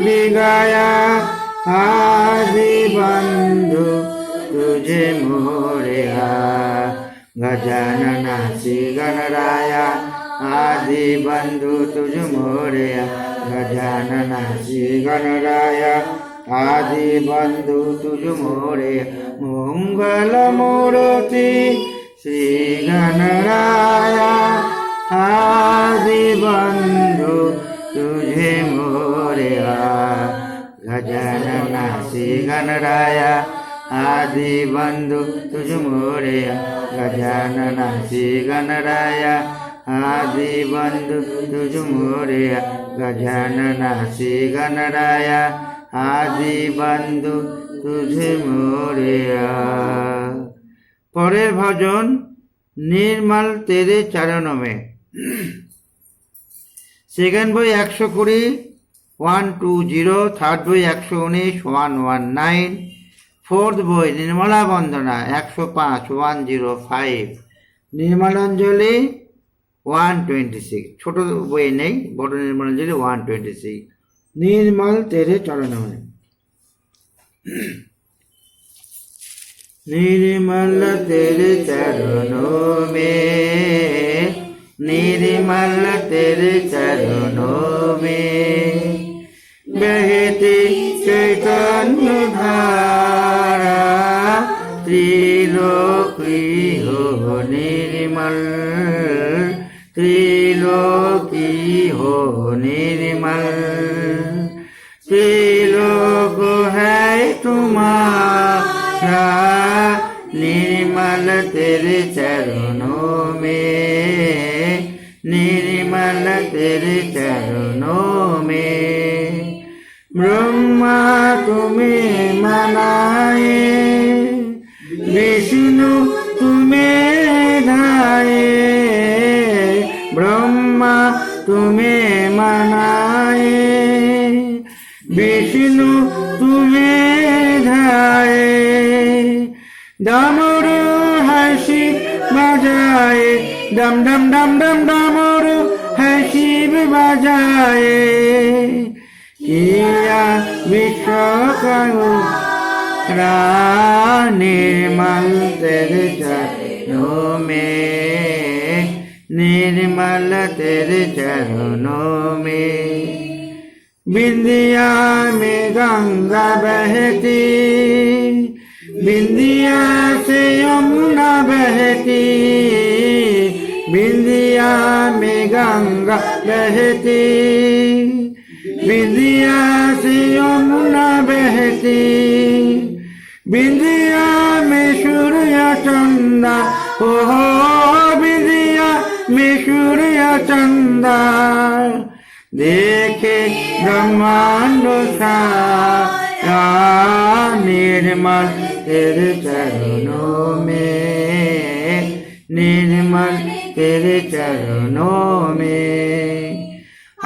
विगाया, आदि बंधु तुझे मोरया, गजानन श्री गणराया आदि बंधु तुझ मोरया, गजानन श्री गणराया आदि बंधु तुझ मोरया, मंगल मूर्ति श्री गणराया आदि बंधु तुझे मोरया, गजानन श्री गणराया आदि बंधु तुझ मोरया, गजानन श्री गणराया आदि बंधु तुझ मोरया, गजानन श्री गणराया आदि बंधु तुझे मोरे পরের ভজন নির্মল তেরে চরণ মে। সেকেন্ড বই 120 120, থার্ড বই 119 119, ফোর্থ বই নির্মলা বন্দনা 105 105, নির্মলাঞ্জলি 126। ছোট বই নেই, বড় নির্মলাঞ্জলি 126। নির্মল তেরে চরণ মে। निर्मल तेरे चरणों में, निर्मल तेरे चरणों में बहती चैतन्य धारा, त्रिलोकी हो निर्मल, त्रिलोकी हो निर्मल। त्रिलोक है तुम्हारा, निर्मल तेरे चरणों में, निर्मल तेरे चरणों में। ब्रह्मा तुम्हें मनाए, विष्णु तुम्हें धाये, ब्रह्मा तुम्हें मनाए, विष्णु तुम्हें धाये। डमरू हंसी बजाए, डम डम डम डम डमरू हंसी बजाए। किया विश्व करो निर्मल तेरे चरणों में, निर्मल तेरे चरणों में। बिंदिया में गंगा बहती, बिंदिया से यमुना बहती, बिंदिया में गंगा बहती, बिंदिया से यमुना बहती। बिंदिया में सूर्य चंदा, हो बिंदिया में सूर्य चंदा। देखे ब्रह्मांड सारा, निर्मल तेरे चरणों में, निर्मल तेरे चरणों में।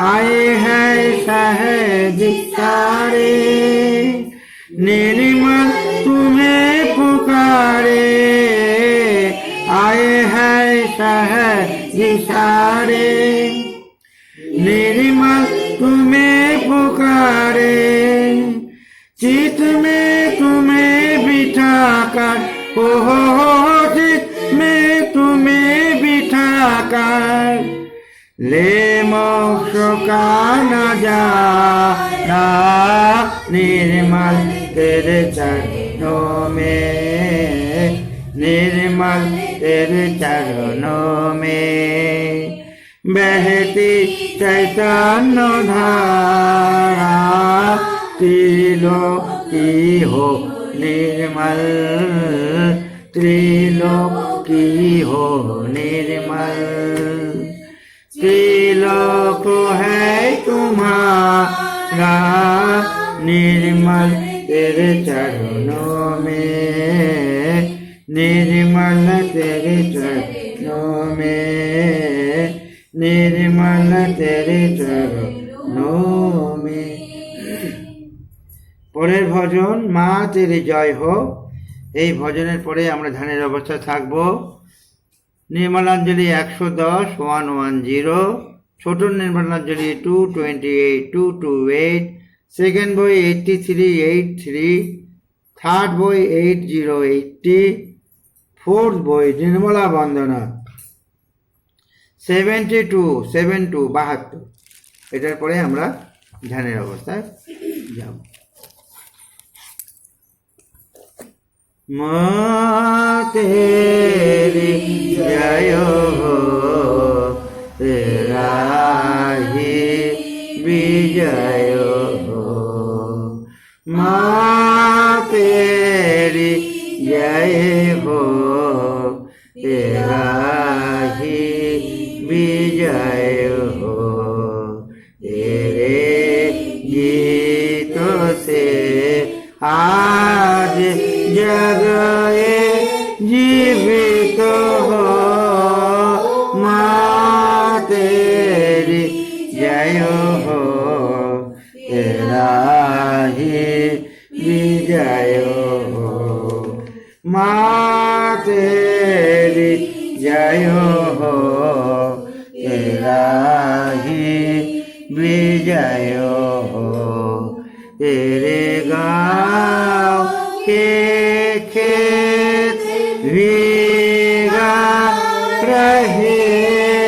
आए हैं सहज सारे, निर्मल तुम्हें पुकारे। आए हैं सहज सारे, निर्मल तुम्हें पुकारे। चित में तुम्हें बिठा कर, हो चित में तुम्हें बिठा कर, ले मोक्ष का नजारा, निर्मल तेरे चरणों में, निर्मल तेरे चरणों में। बहती चैतन्य धारा, त्रिलोकी हो निर्मल, त्रिलोकी हो निर्मल। त्रिलोक है तुम्हारा, निर्मल तेरे चरणों में, निर्मल तेरे चरणों में, निर्मल तेरे चरणों में। পরের ভজন মা তেরি জয় হো। এই ভজনের পরে আমরা ধ্যানের অবস্থায় থাকব। নির্মলাঞ্জলি 110 110, ছোট নির্মলাঞ্জলি 228 228, সেকেন্ড বই 83 83, থার্ড বই 8080, ফোর্থ বই নির্মলা বন্দনা 72 72। এটার পরে আমরা ধ্যানের অবস্থায় যাব। माँ तेरी जय हो, तेरा ही विजय हो। माँ तेरी जय हो, तेरा ही विजय हो। तेरे गीत से आज जग ये जीवित हो। माँ तेरी जय हो, तेरा ही विजय हो। माँ तेरी जय हो, तेरा ही विजय हो। तेरे गाँव के खेत भीगा रहे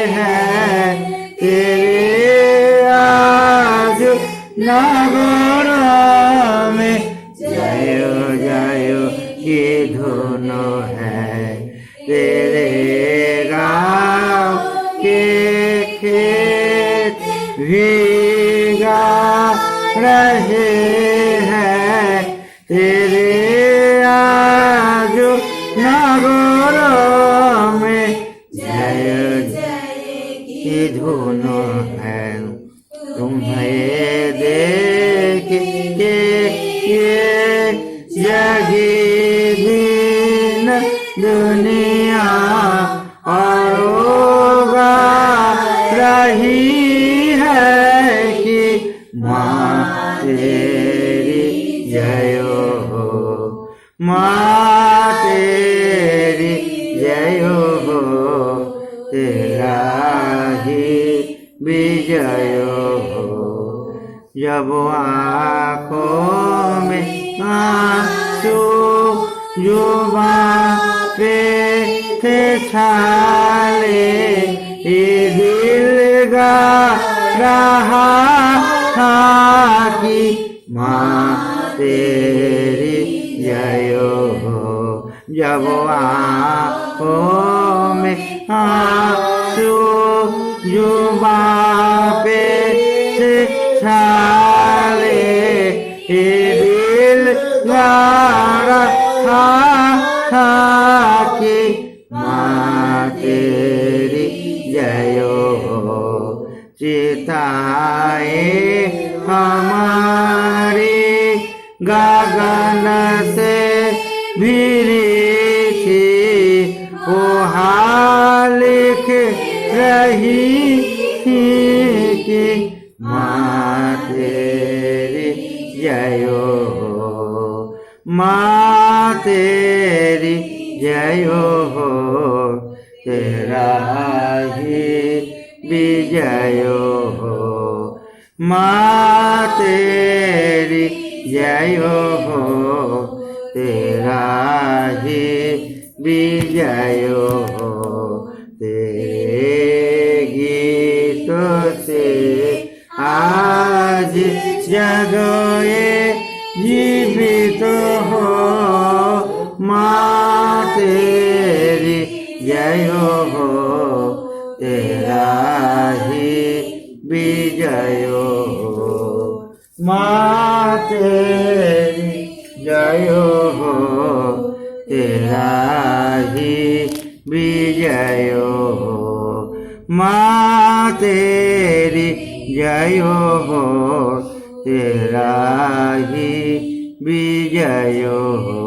हैं, तेरे आज नगर में जय जय की धुन है। तेरे गाँव के खेत भीगा रहे हैं, तेरे आज नगर में जय की धुन है। तुम्हें देख के ये जगी दिन दुनिया औरोगा रही है कि माँ तेरी जय हो। माँ तेरी जय हो, तेरा ही विजय हो। जब आँखों में आंसू जुबां पे थे छाले, ये दिल गा रहा था कि माँ तेरी जय हो। जब आँखों में आंसू जुबां पे से छाले, ये दिल गा रहा था कि माँ तेरी जय हो। चिताए हमारी गगन से भिरी थी, वो लिख रही थी कि माँ तेरी जय हो। माँ तेरी जय हो, तेरा ही विजय हो। माँ तेरी जय हो, तेरा ही विजय हो। तेरे गीतों से आज जग ये जीवित हो। माँ तेरी जय हो, तेरा ही विजय हो। माँ तेरी जय हो, तेरा ही विजय हो। माँ तेरी जय हो, तेरा ही विजय हो।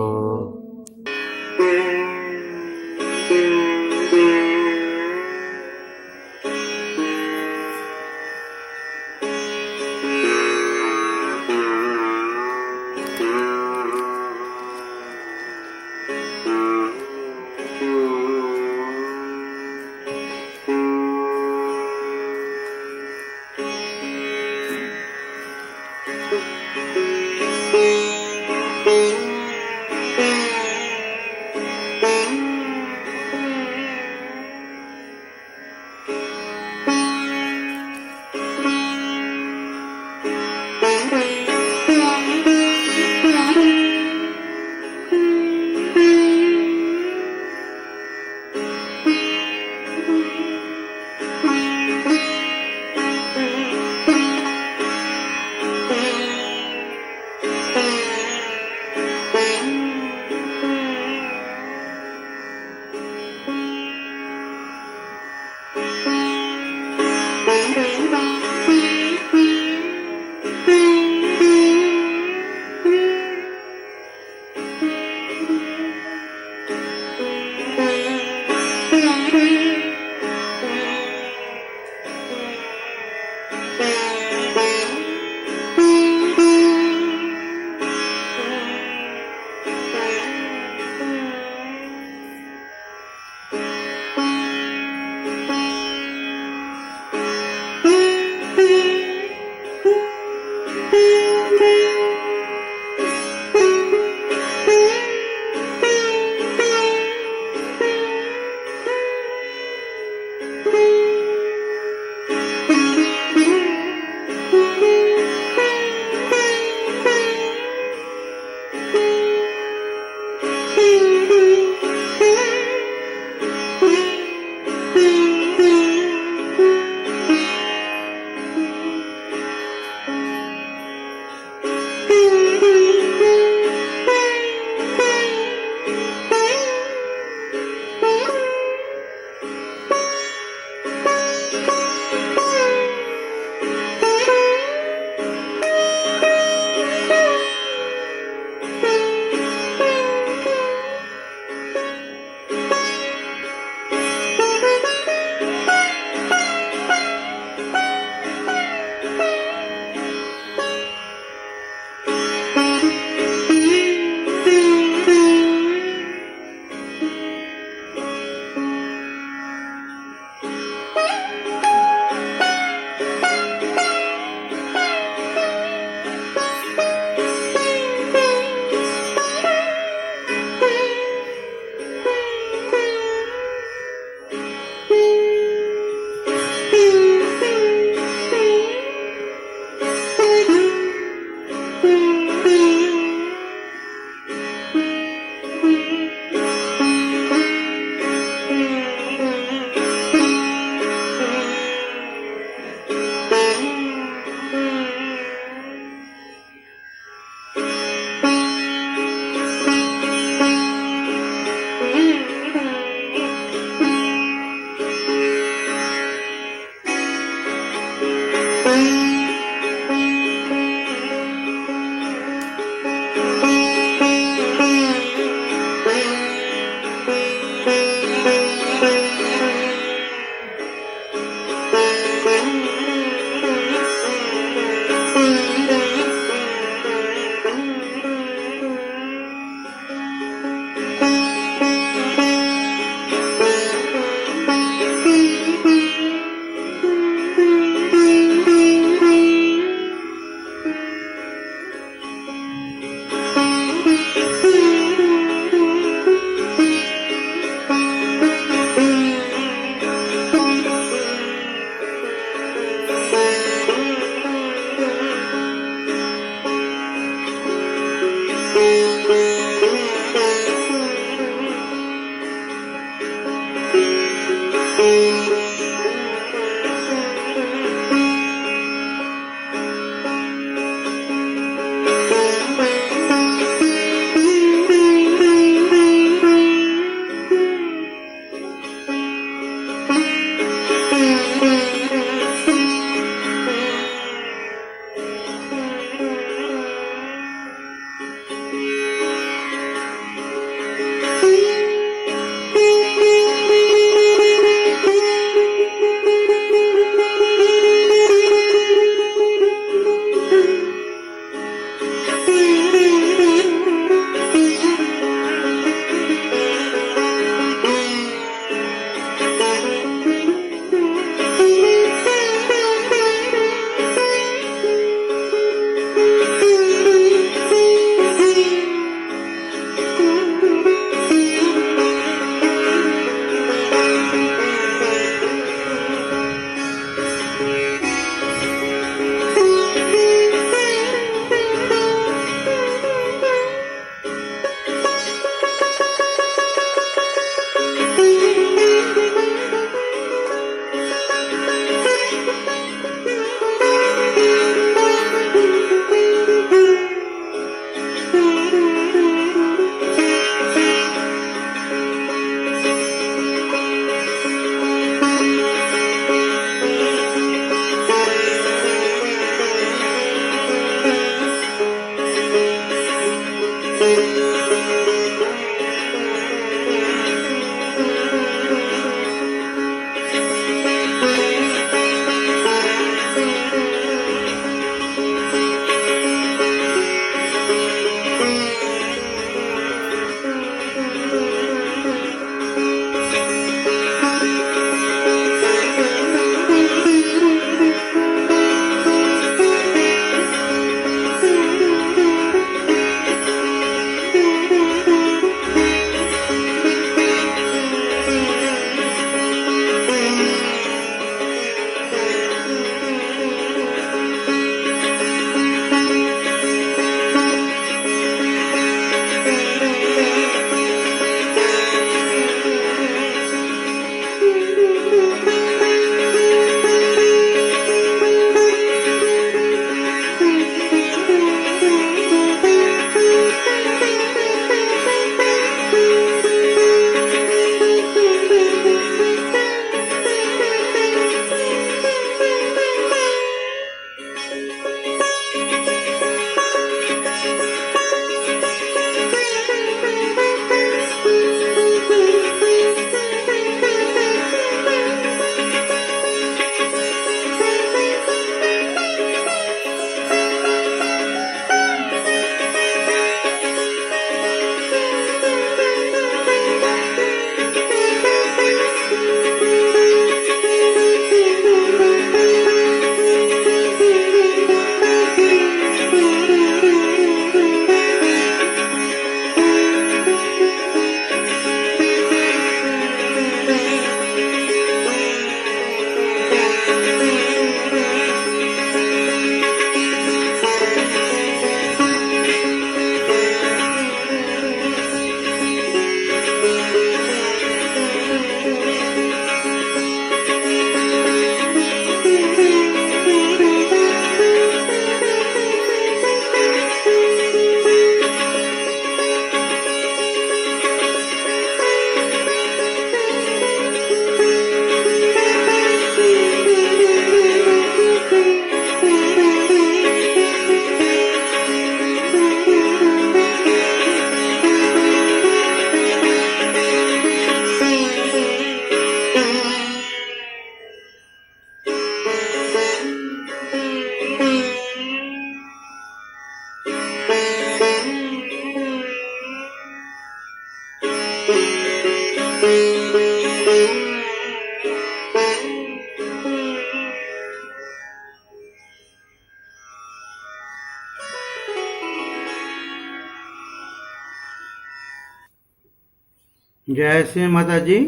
জয় শ্রী মাতাজি।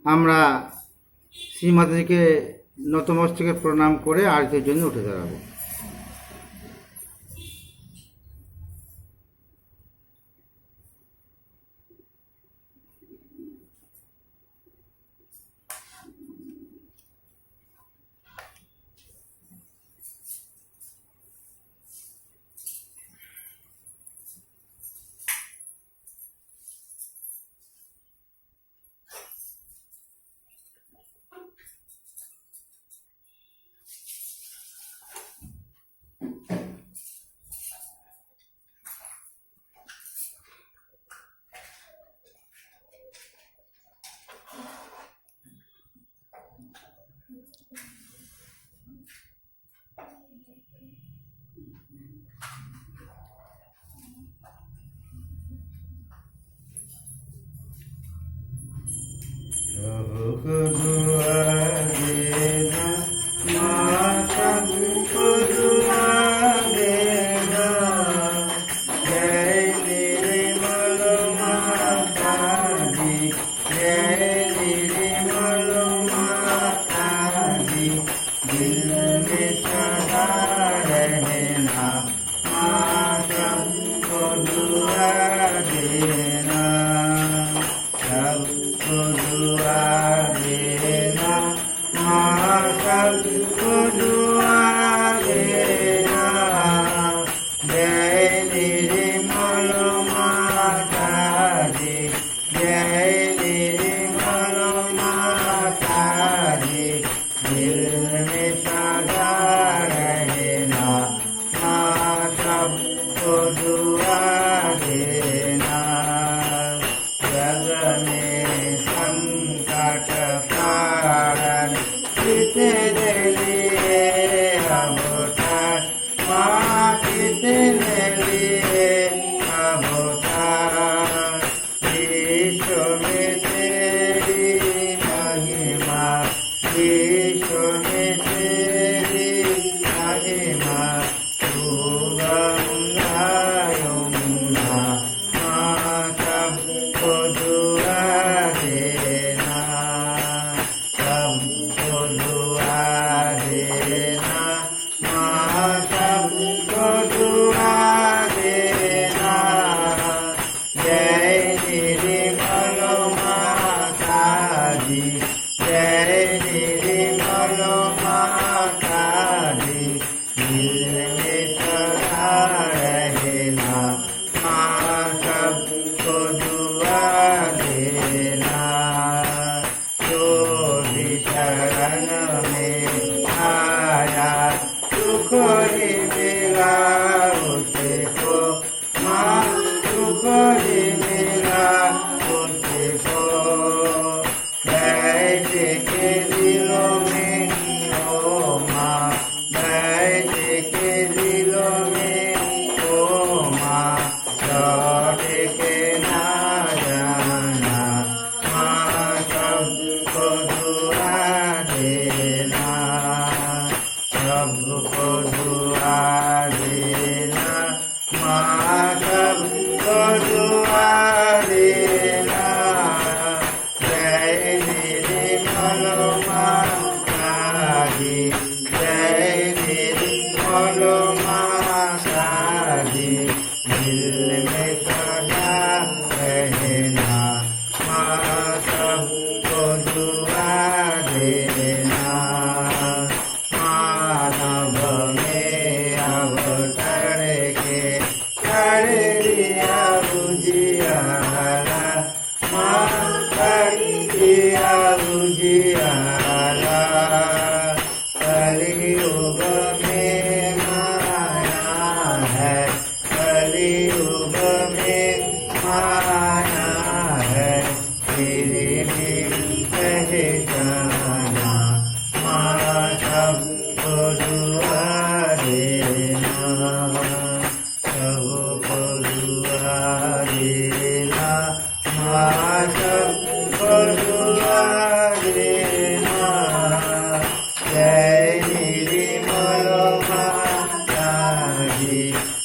আমরা শ্রী মাতাজিকে নতমস্তকে প্রণাম করে আরতির জন্য উঠে দাঁড়াবো।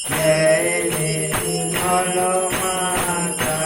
Jai Nirmala Mataji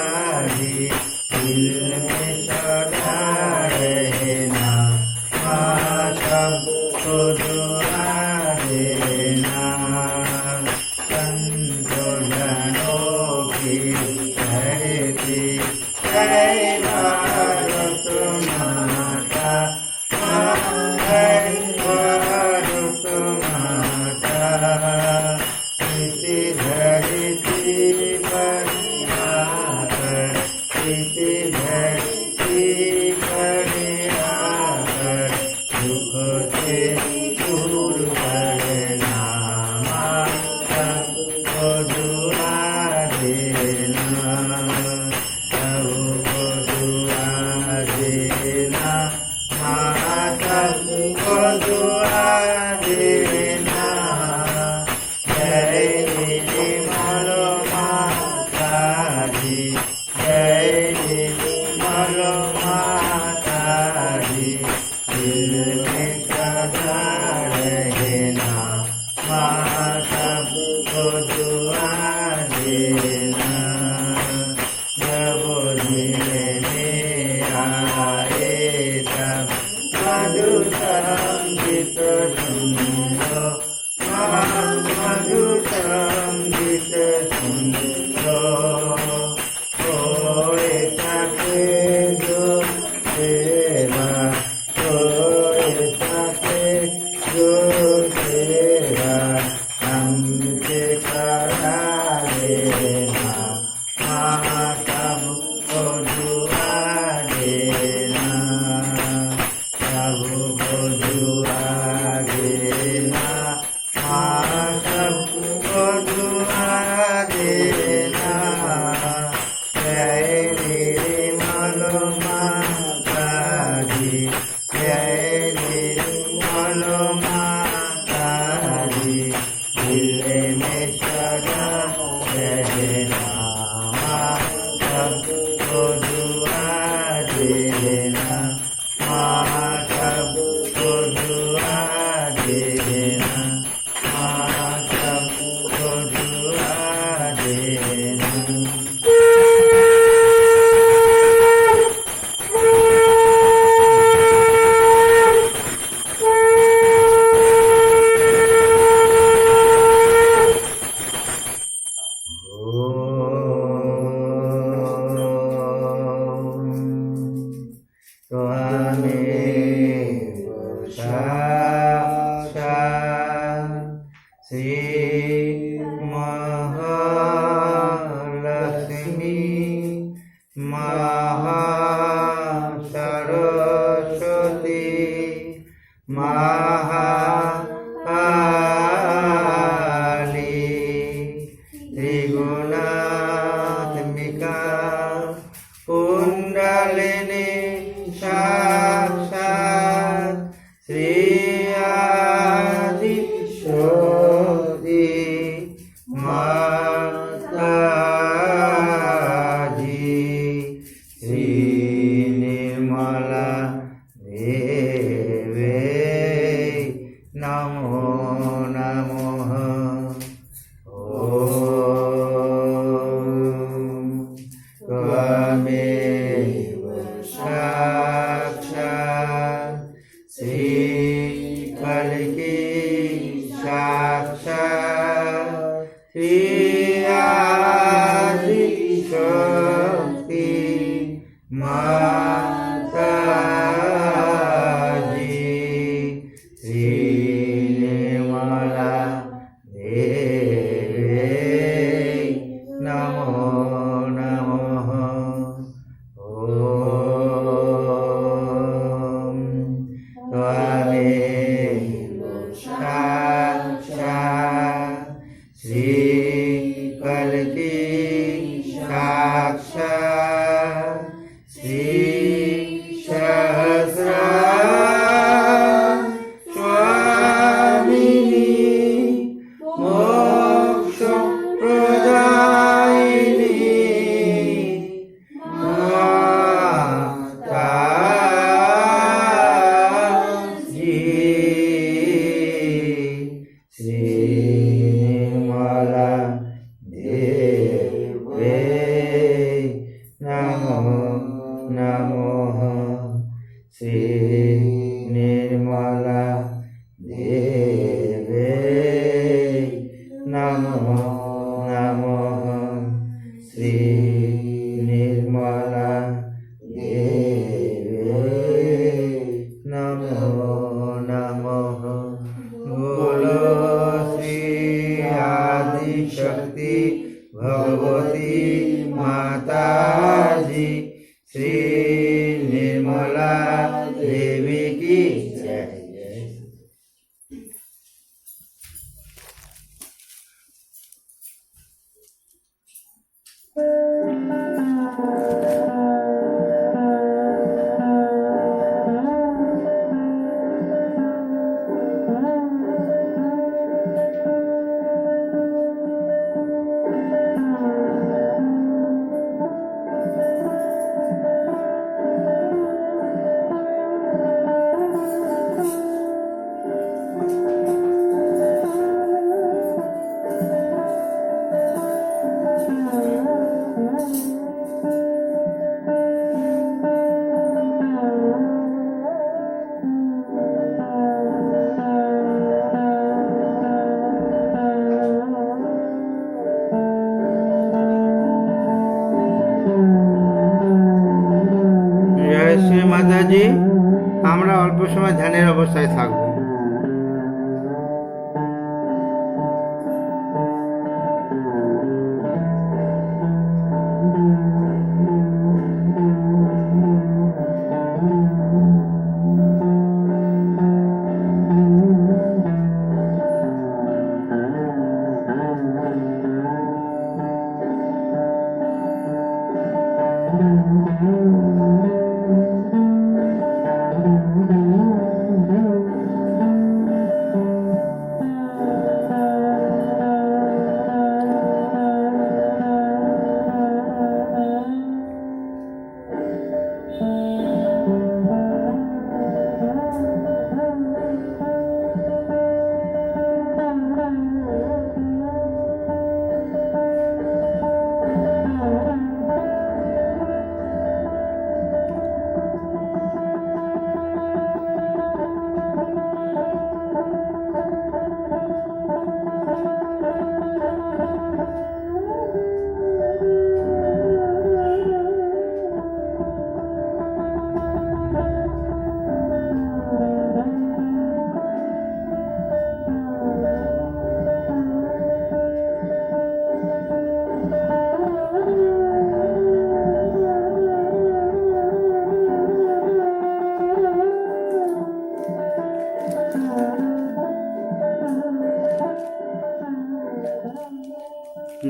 সময় ধ্যানের অবস্থায় থাকবো।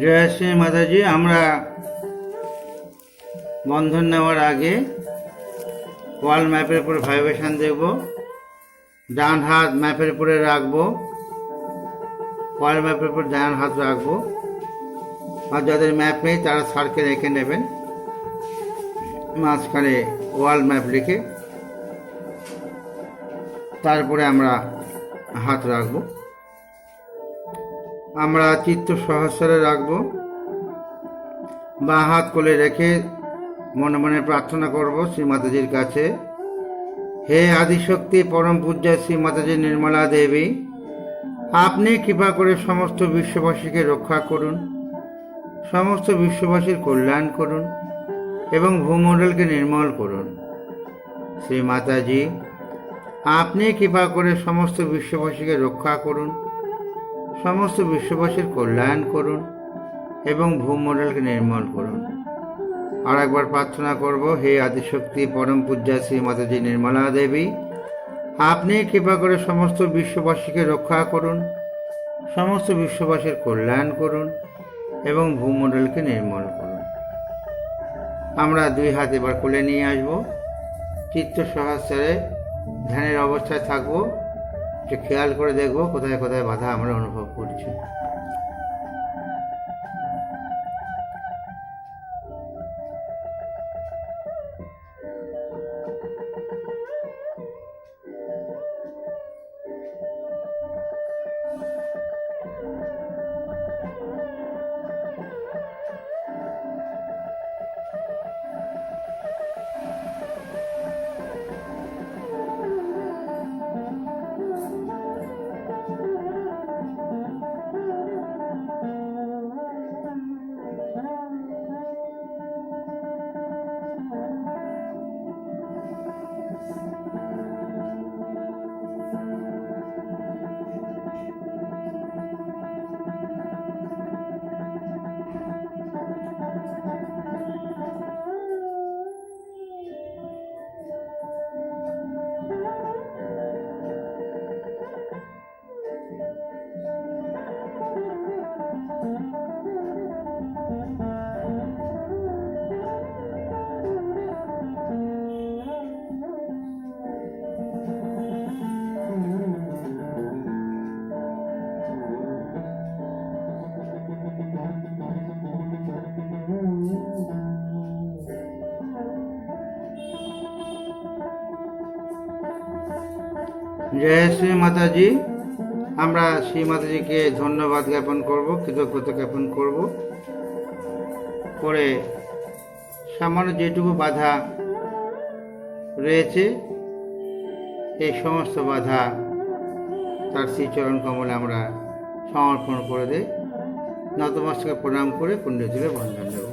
জয় শ্রী মাতাজি। আমরা বন্ধন নেওয়ার আগে ওয়াল ম্যাপের উপর ভাইব্রেশন দেখব। ডান হাত ম্যাপের উপরে রাখবো, ওয়াল ম্যাপের উপর ডান হাত রাখবো। আর যাদের ম্যাপ নেই তারা সার্কেল এঁকে নেবেন, মাঝখানে ওয়াল ম্যাপ লিখে তারপরে আমরা হাত রাখবো। আমরা চিত্ত সহস্রে রাখবো, বাঁ হাত কোলে রেখে মনে মনে প্রার্থনা করব শ্রী মাতাজির কাছে, হে আদিশক্তি পরম পূজ্য শ্রী মাতাজি নির্মলা দেবী, আপনি কৃপা করে সমস্ত বিশ্ববাসীকে রক্ষা করুন, সমস্ত বিশ্ববাসীর কল্যাণ করুন এবং ভূমণ্ডলকে নির্মল করুন। শ্রী মাতাজি, আপনি কৃপা করে সমস্ত বিশ্ববাসীকে রক্ষা করুন, সমস্ত বিশ্ববাসীর কল্যাণ করুন এবং ভূমণ্ডলকে নির্মল করুন। আর একবার প্রার্থনা করব, হে আদিশক্তি পরম পূজ্যা শ্রী মাতাজি নির্মলা দেবী, আপনি কৃপা করে সমস্ত বিশ্ববাসীকে রক্ষা করুন, সমস্ত বিশ্ববাসীর কল্যাণ করুন এবং ভূমণ্ডলকে নির্মল করুন। আমরা দুই হাত এবার কোলে নিয়ে আসব, চিত্ত সহস্রে ধ্যানের অবস্থায় থাকবো। একটু খেয়াল করে দেখব কোথায় কোথায় বাধা আমরা অনুভব করছি। জয় শ্রী মাতাজি। আমরা শ্রী মাতাজিকে ধন্যবাদ জ্ঞাপন করব, কৃতজ্ঞতা জ্ঞাপন করব, করে সামান্য যেটুকু বাধা রয়েছে এই সমস্ত বাধা তার শ্রীচরণ কমলে আমরা সমর্পণ করে দেই। নতমস্তকে প্রণাম করে পুণ্যতিলে বন্ধন দেব।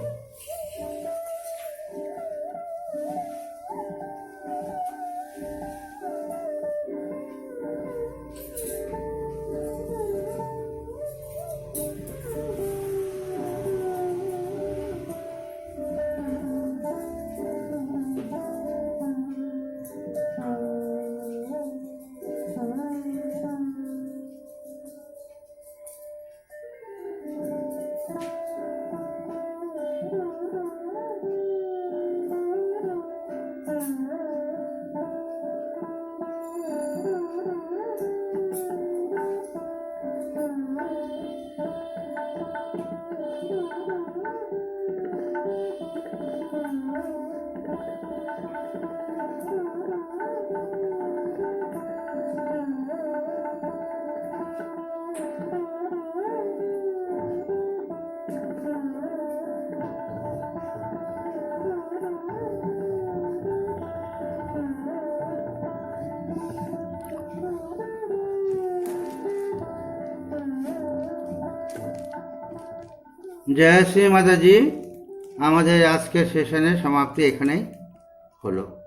জয় শ্রী মাতাজি। আমাদের আজকের সেশনের সমাপ্তি এখানেই হলো।